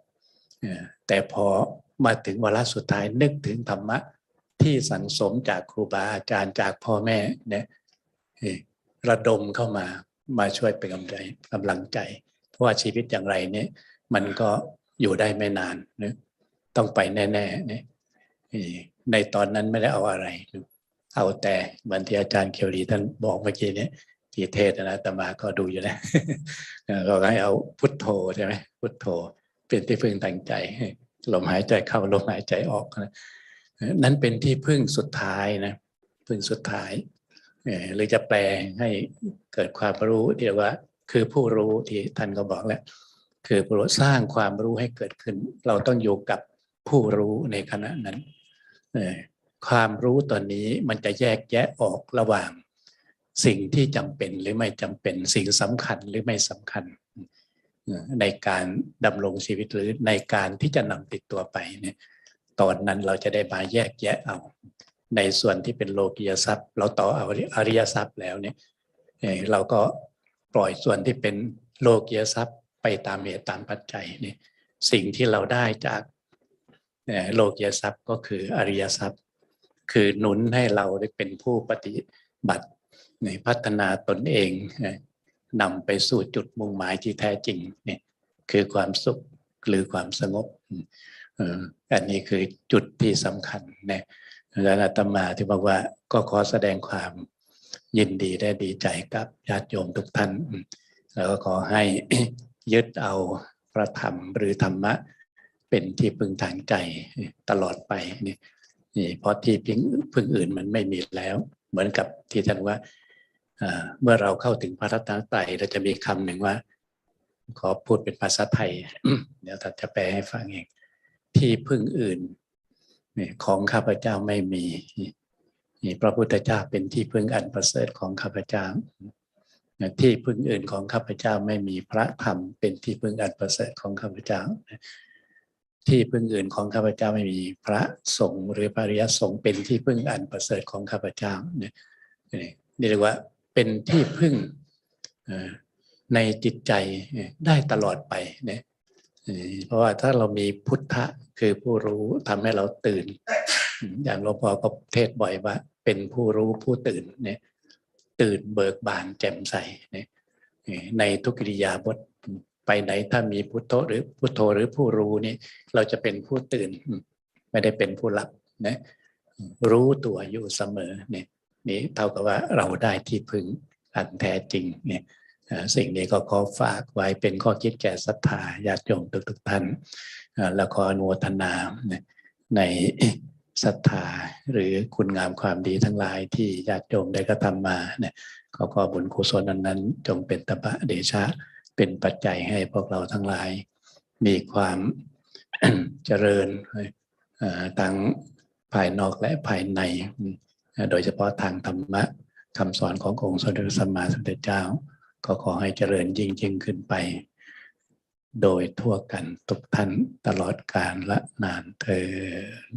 แต่พอมาถึงวาระสุดท้ายนึกถึงธรรมะที่สั่งสมจากครูบาอาจารย์จากพ่อแม่เนี่ยระดมเข้ามาช่วยเป็นกำลังใจเพราะว่าชีวิตอย่างไรเนี่ยมันก็อยู่ได้ไม่นานนะต้องไปแน่ๆเนี่ยในตอนนั้นไม่ได้เอาอะไรเอาแต่เหมือนที่อาจารย์เคียวรีท่านบอกเมื่อกี้เนี่ยที่เทศนะอาตมาก็ดูอยู่นะเราให้เอาพุทโธใช่ไหมพุทโธ เป็นที่พึ่งทางใจลมหายใจเข้าลมหายใจออกนั้นเป็นที่พึ่งสุดท้ายนะพึ่งสุดท้ายหรือจะแปลให้เกิดความรู้ที่เรียกว่าคือผู้รู้ที่ท่านก็บอกแล้วคือผู้รู้สร้างความรู้ให้เกิดขึ้นเราต้องอยู่กับผู้รู้ในขณะนั้นความรู้ตอนนี้มันจะแยกแยะออกระหว่างสิ่งที่จำเป็นหรือไม่จำเป็นสิ่งสำคัญหรือไม่สำคัญในการดำรงชีวิตหรือในการที่จะนำติดตัวไปเนี่ยตอนนั้นเราจะได้มาแยกแยะเอาในส่วนที่เป็นโลกียทรัพย์เราต่อเอาอริยทรัพย์แล้วเนี่ยเราก็ปล่อยส่วนที่เป็นโลกียทรัพย์ไปตามเหตุตามปัจจัยเนี่ยสิ่งที่เราได้จากโลกียทรัพย์ก็คืออริยทรัพย์คือหนุนให้เราได้เป็นผู้ปฏิบัติในพัฒนาตนเองนำไปสู่จุดมุ่งหมายที่แท้จริงเนี่ยคือความสุขหรือความสงบอันนี้คือจุดที่สำคัญนะและอาตมาที่บอกว่าก็ขอแสดงความยินดีและดีใจกับญาติโยมทุกท่านแล้วก็ขอให้ ยึดเอาพระธรรมหรือธรรมะเป็นที่พึ่งทางใจตลอดไปนี่เพราะที่พึ่งอื่นมันไม่มีแล้วเหมือนกับที่ท่านว่าเมื่อเราเข้าถึงพระรัตนตรัยเราจะมีคำหนึ่งว่าขอพูดเป็นภาษาไทย เดี๋ยวท่านจะแปลให้ฟังเองที่พึ่งอื่นของข้าพเจ้าไม่มีพระพุทธเจ้าเป็นที่พึ่งอันประเสริฐของข้าพเจ้าที่พึ่งอื่นของข้าพเจ้าไม่มีพระธรรมเป็นที่พึ่งอันประเสริฐของข้าพเจ้าที่พึ่งอื่นของข้าพเจ้าไม่มีพระสงฆ์หรือพระอริยสงฆ์เป็นที่พึ่งอันประเสริฐของข้าพเจ้านี่เรียกว่าเป็นที่พึ่งในจิตใจได้ตลอดไปเนี่ยเพราะว่าถ้าเรามีพุทธะคือผู้รู้ทำให้เราตื่นอย่างหลวงพ่อก็เทศบ่อยว่าเป็นผู้รู้ผู้ตื่นเนี่ยตื่นเบิกบานแจ่มใสเนี่ยในทุกกิริยาบทไปไหนถ้ามีพุทโธหรือพุทโธหรือผู้รู้นี่เราจะเป็นผู้ตื่นไม่ได้เป็นผู้หลับนะรู้ตัวอยู่เสมอเนี่ยนี่เท่ากับว่าเราได้ที่พึ่งอันแท้จริงเนี่ยสิ่งนี้ก็ขอฝากไว้เป็นข้อคิดแก่ศรัทธาญาติโยมทุกท่านและขออนุโมทนาในศรัทธาหรือคุณงามความดีทั้งหลายที่ญาติโยมได้กระทำมาเนี่ยขอบุญกุศลนั้นจงเป็นตบะเดชะเป็นปัจจัยให้พวกเราทั้งหลายมีความ เจริญทั้งภายนอกและภายในโดยเฉพาะทางธรรมะคำสอนขององค์สมเด็จพระสัมมาสัมพุทธเจ้าก็ขอให้เจริญยิ่งขึ้นไปโดยทั่วกันทุกท่านตลอดกาลและนานเทอญ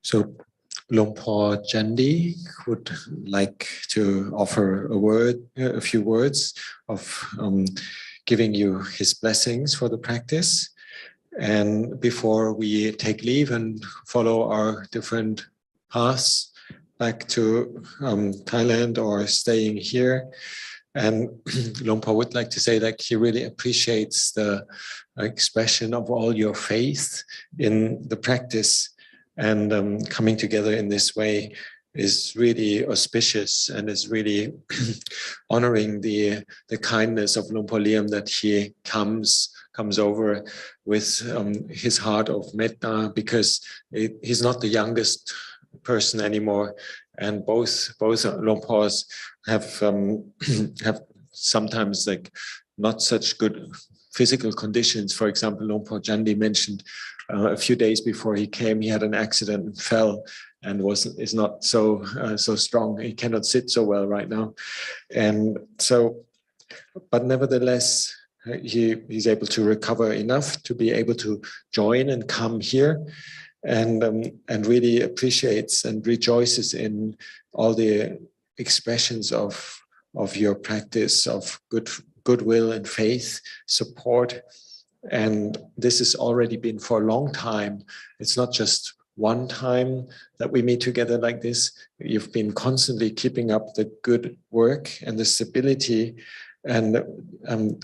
So Luang Chandi would like to offer a few words of giving you his blessings for the practice. And before we take leave and follow our different paths back to Thailand or staying here, and Luang Por would like to say that he really appreciates the expression of all your faith in the practice, and coming together in this way is really auspicious and is really honoring the kindness of Luang Por Liem, that he comes over with his heart of metta, because he's not the youngest person anymore, and both Luang Pors have sometimes like not such good physical conditions. For example, Luang Por Chandi mentioned a few days before he came, he had an accident and fell and is not so strong. He cannot sit so well right now, and so, but nevertheless, he's able to recover enough to be able to join and come here, and really appreciates and rejoices in all the expressions of your practice of goodwill and faith, support. And this has already been for a long time. It's not just one time that we meet together like this. You've been constantly keeping up the good work and the stability, and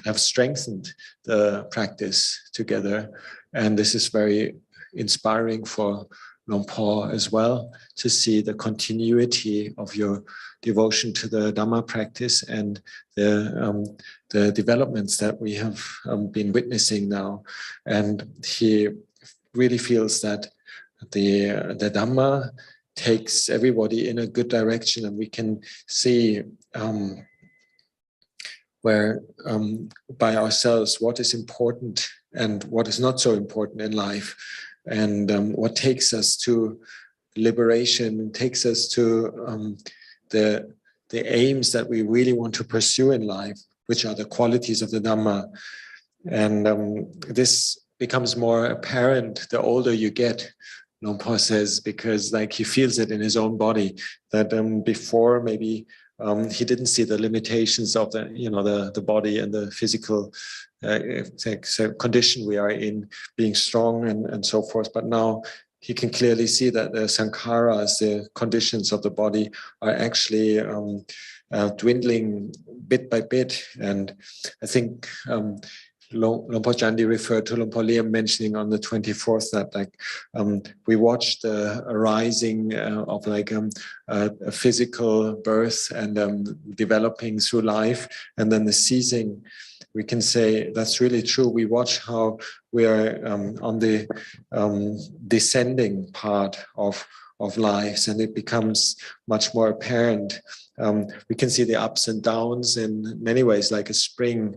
have strengthened the practice together. And this is very inspiring for Luang Por as well, to see the continuity of your devotion to the Dhamma practice and the developments that we have been witnessing now. And he really feels that the Dhamma takes everybody in a good direction, and we can see where by ourselves what is important and what is not so important in life, and what takes us to liberation, takes us to the aims that we really want to pursue in life, which are the qualities of the Dhamma. And this becomes more apparent the older you get, Luang Por says, because like he feels it in his own body, that before maybe he didn't see the limitations of the body and the physical condition we are in, being strong and so forth. But now he can clearly see that the sankharas, the conditions of the body, are actually dwindling bit by bit. And I think Luang Por Chandi referred to Luang Por Liem mentioning on the 24th that we watched the arising of a physical birth and developing through life, and then the ceasing. We can say that's really true. We watch how we are on the descending part of lives, and it becomes much more apparent. We can see the ups and downs in many ways, like a spring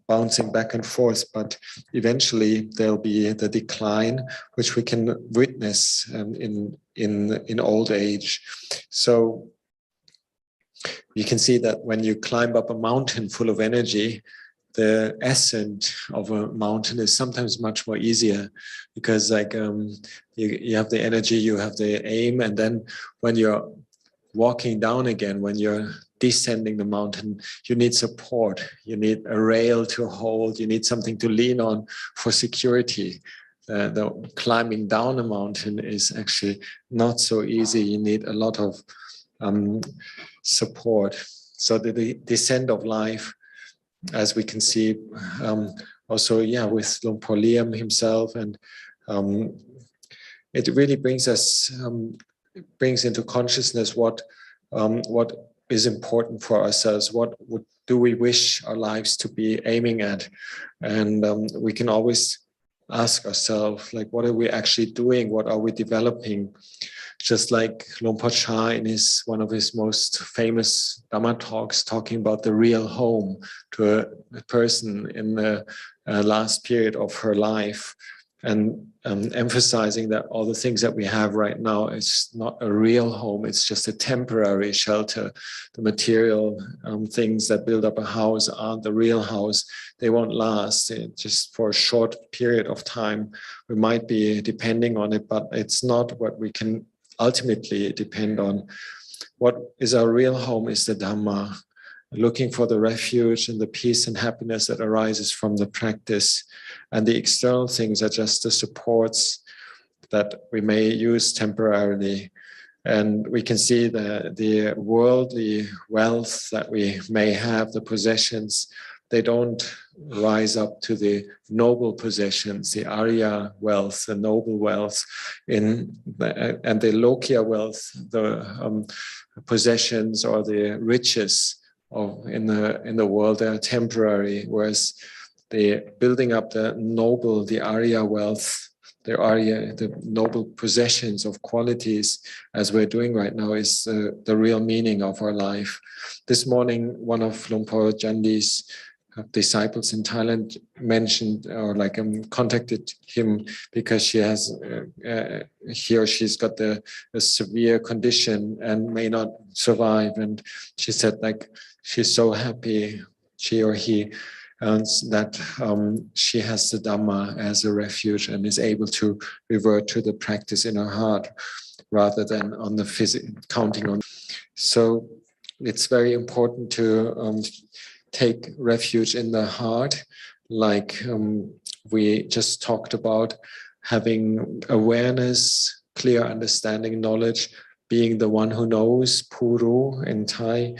bouncing back and forth, but eventually there'll be the decline, which we can witness in old age. So you can see that when you climb up a mountain full of energy, the ascent of a mountain is sometimes much more easier, because you have the energy, you have the aim, and then when you're walking down again, when you're descending the mountain, you need support, you need a rail to hold, you need something to lean on for security. The climbing down a mountain is actually not so easy. You need a lot of support. So the descent of life, as we can see also with Luang Por Liem himself, and it really brings into consciousness what is important for ourselves, what do we wish our lives to be aiming at. And we can always ask ourselves, like, what are we actually doing, what are we developing? Just like Luang Por Chah in one of his most famous Dhamma talks, talking about the real home to a person in the last period of her life, and emphasizing that all the things that we have right now is not a real home, it's just a temporary shelter. The material things that build up a house aren't the real house. They won't last. Just for a short period of time we might be depending on it, but it's not what we can ultimately depend on. What is our real home is the Dhamma, looking for the refuge and the peace and happiness that arises from the practice. And the external things are just the supports that we may use temporarily. And we can see the worldly wealth that we may have, the possessions, they don't rise up to the noble possessions, the Arya wealth, the noble wealth, and the Lokiya wealth, the possessions or the riches in the world, they are temporary, whereas the building up the noble, the Arya wealth, the noble possessions of qualities, as we're doing right now, is the real meaning of our life. This morning, one of Luang Por Chandi's disciples in Thailand mentioned or contacted him because she's got a severe condition and may not survive, and she said she's so happy, she or he, that she has the Dhamma as a refuge and is able to revert to the practice in her heart rather than on the counting on. So it's very important to take refuge in the heart, like we just talked about, having awareness, clear understanding, knowledge, being the one who knows, Puru in Thai,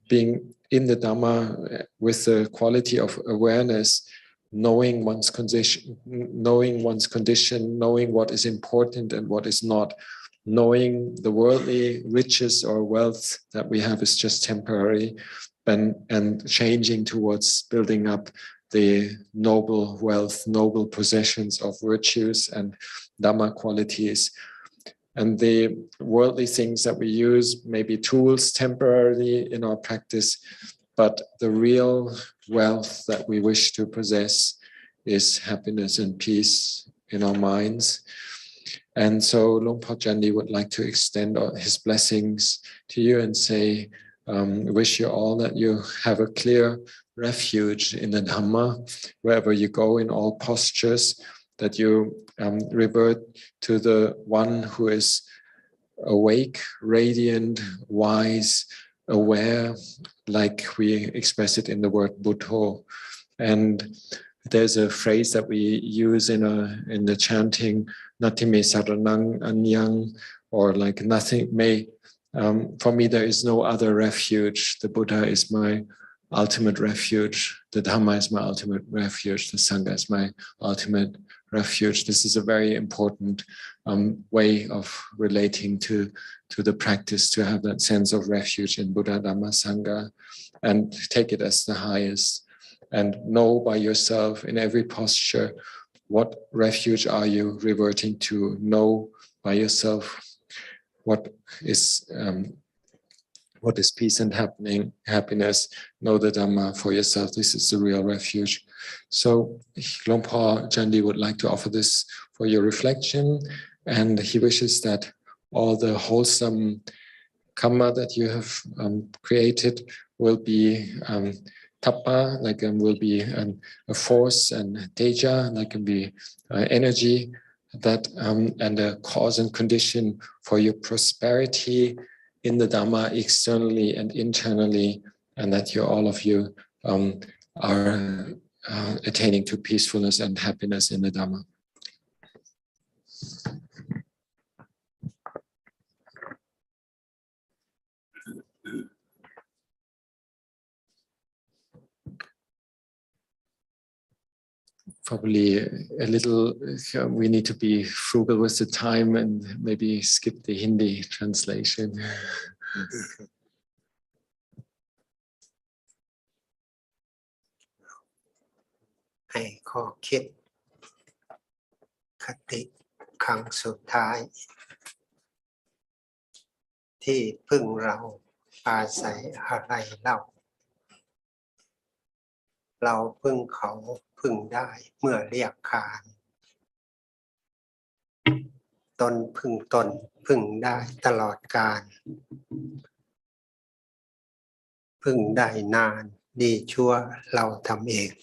being in the Dhamma with the quality of awareness, knowing one's condition, knowing what is important and what is not, knowing the worldly riches or wealth that we have is just temporary, and changing towards building up the noble wealth, noble possessions of virtues and Dhamma qualities. And the worldly things that we use may be tools temporarily in our practice, but the real wealth that we wish to possess is happiness and peace in our minds. And so Luang Por Chandi would like to extend his blessings to you and say, wish you all that you have a clear refuge in the Dhamma, wherever you go in all postures, that you revert to the one who is awake, radiant, wise, aware, like we express it in the word Buddho. And there's a phrase that we use in the chanting, Nati me saranang anyang, or like nothing may, for me there is no other refuge. The Buddha is my ultimate refuge. The Dhamma is my ultimate refuge. The Sangha is my ultimate refuge. This is a very important way of relating to the practice, to have that sense of refuge in Buddha, Dhamma, Sangha, and take it as the highest. And know by yourself in every posture, what refuge are you reverting to? Know by yourself what is peace and happiness. Know the Dhamma for yourself. This is the real refuge. So Luang Por Chandi would like to offer this for your reflection, and he wishes that all the wholesome karma that you have created will be tappa, like will be a force, and teja, like can be energy, that and a cause and condition for your prosperity in the Dhamma externally and internally, and that all of you are attaining to peacefulness and happiness in the Dhamma. Probably a little, we need to be frugal with the time and maybe skip the Hindi translation. ให้ข้อคิดคติครั้งสุดท้ายที่พึ่งเราอาศัยอะไรเราพึ่งเขาพึ่งได้เมื่อเรียกขานตนพึ่งตนพึ่งได้ตลอดกาลพึ่งได้นานดีชั่วเราทำเอง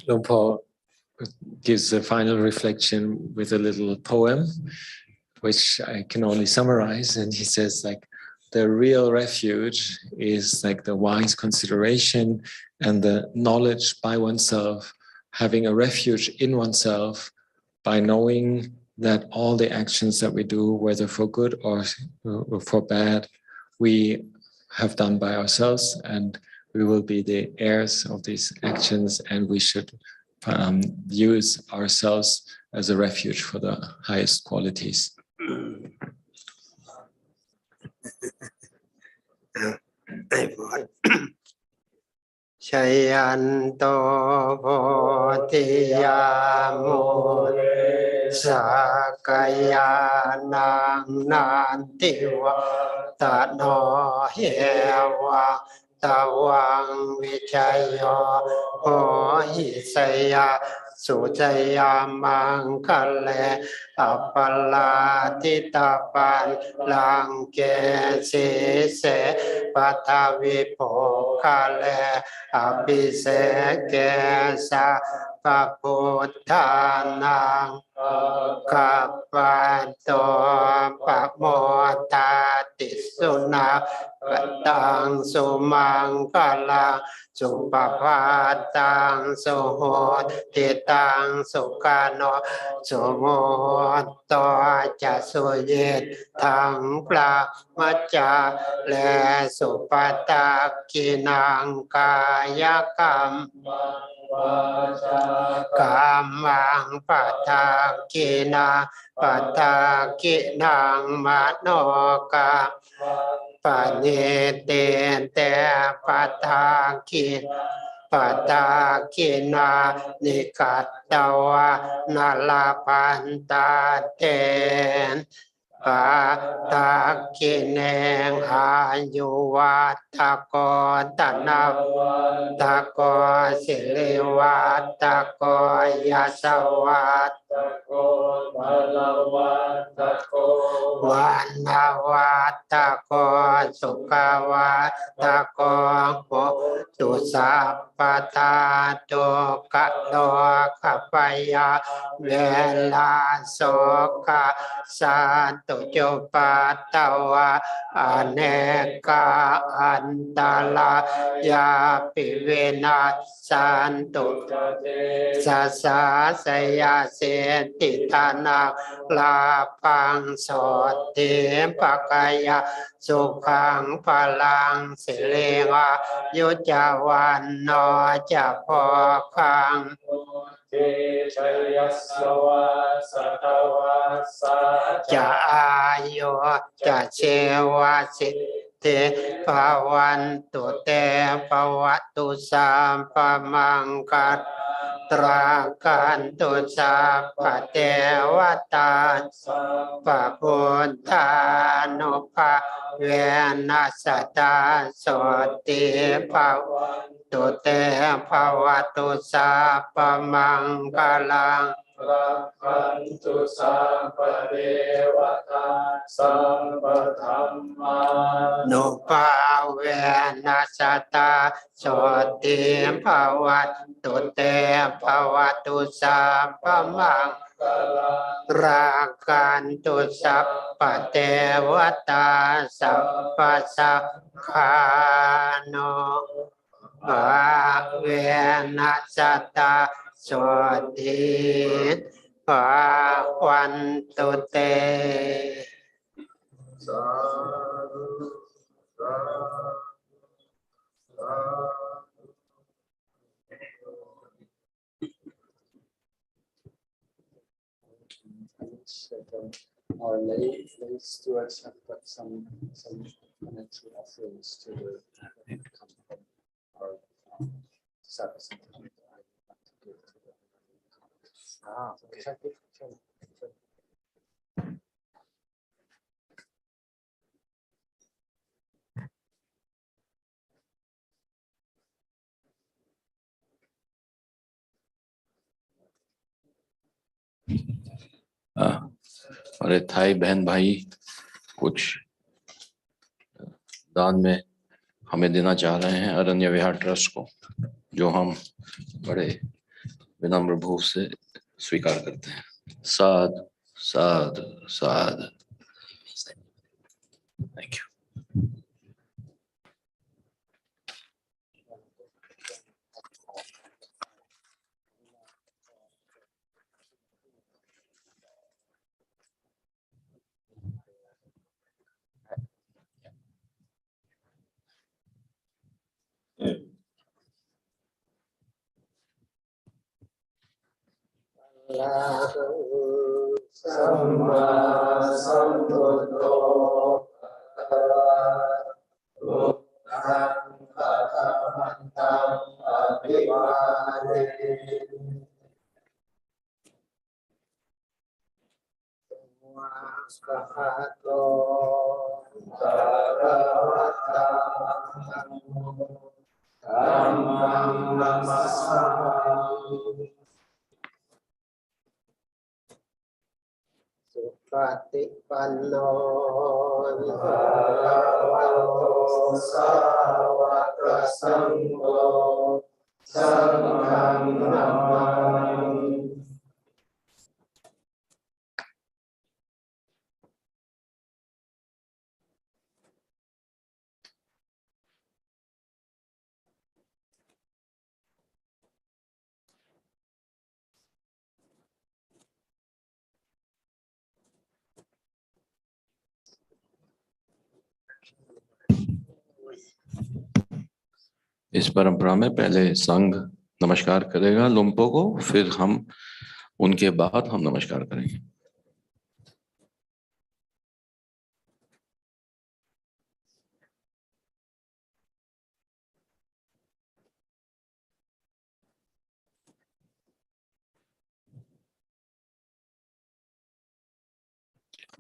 Luang Por gives a final reflection with a little poem, which I can only summarize. And he says, like, the real refuge is like the wise consideration and the knowledge by oneself, having a refuge in oneself by knowing that all the actions that we do, whether for good or for bad, we have done by ourselves, and we will be the heirs of these actions, and we should use ourselves as a refuge for the highest qualities. Chayanto Bodhiyamo Sakayanang Nantiwa Tano Hewa Tawang Vichayo Pohisaya Sujaya Mangkale Apala Titapan Langke Sise Patavi Pokale Abhiseke Sa ปะพุทธานังกัปปันโตปะโมทาติสุนาปตังสุมังคลังสุปภาตังสุโหติตังสุกาโนสุโมโตจะสุเยตทังปลามัจจาและสุปตากินังกายกรรมกรรมังปัฏฐากินาปัฏฐากินังมโนกรรมปณิเตเตปัฏฐากิปัฏฐากินานิกัตตวะนาลาปันตาเตนปัฏฐากิเนงหายุวัตถโกตนาตะโกสิลิวัตถโกยาสวัตถโกบาลวัตถโกวันนาวัตถโกสุขวัตถโกโหตุสัพพทาตุกะโลกปยาเวลาโสกะสันตุจุปัตตวะอเนกาอันตรายาปิเวนัสสันตุสัสสะสยาเสติธานาลาปังโสติปะกายาสุขังพลังสิเลงายุจาวันโนจะพอคังชัยยัสสวะสัทวะสัจะอายุจะเชวะสิเตภวันตุเตภวตุสัมปมังกัตตรากันตุสัพพเทวตาสัพพพุทธานุภาเวนัสตาโสติภวันตุเตภวตุสัพพมังคลังรักขันตุสัพพเทวตาสัพพธัมมานุภาเวนัสตาโสติภวัตุเตภวตุสัพพมังคลังรักขันตุสัพพเทวตาสัพพสังฆานุภาเวนัสตาโสติภวันตุเตสาธุสาธุOur lay stewards have got some financial offerings to the come from our service. हमारे Thai बहन भाई कुछ दान में हमें देना चाह रहे हैं अरण्य विहार ट्रस्ट को, जो हम बड़े विनम्र भाव से स्वीकार करते हैं। साधु साधु साधु। Thank you. Samma Sambuddho Buddhang Bhagavantam Abhivademi Swaskahato Bhagavatam Dhammam Namasami Pati panno bhagavato sāvaka saṅgho saṅgham namāmi इस परंपरा में पहले संघ नमस्कार करेगा लुम्पो को, फिर हम उनके बाद हम नमस्कार करेंगे।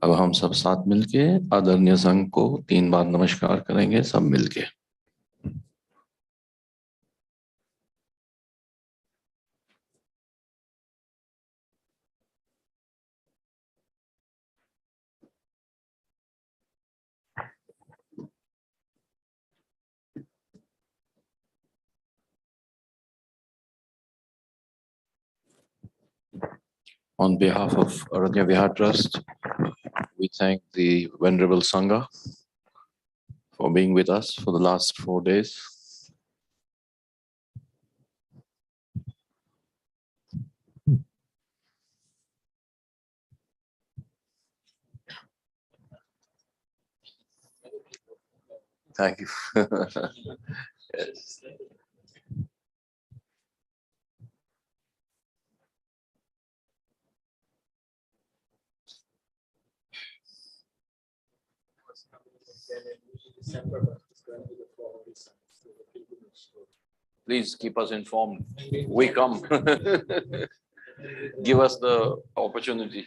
अब हम सब साथ मिलके आदरणीय संघ को 3 बार नमस्कार करेंगे, सब मिलके। On behalf of Aranya Vihar Trust, we thank the Venerable Sangha for being with us for the last 4 days. Thank you. Yes. Please keep us informed. We come. Give us the opportunity.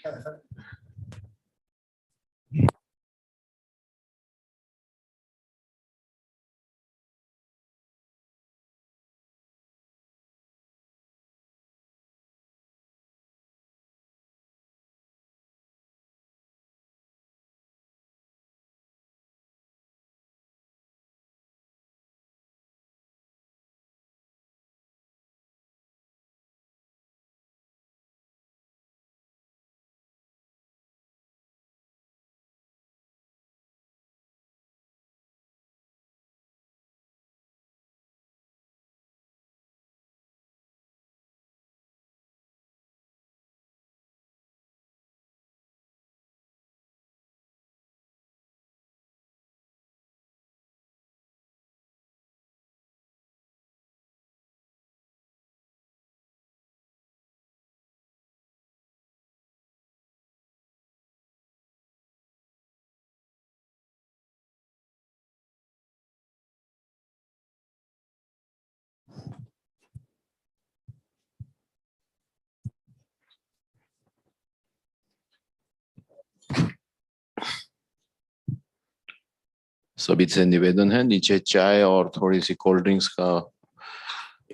सभी से निवेदन है, नीचे चाय और थोड़ी सी cold drinks का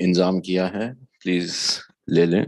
इंतजाम किया है, प्लीज ले लें।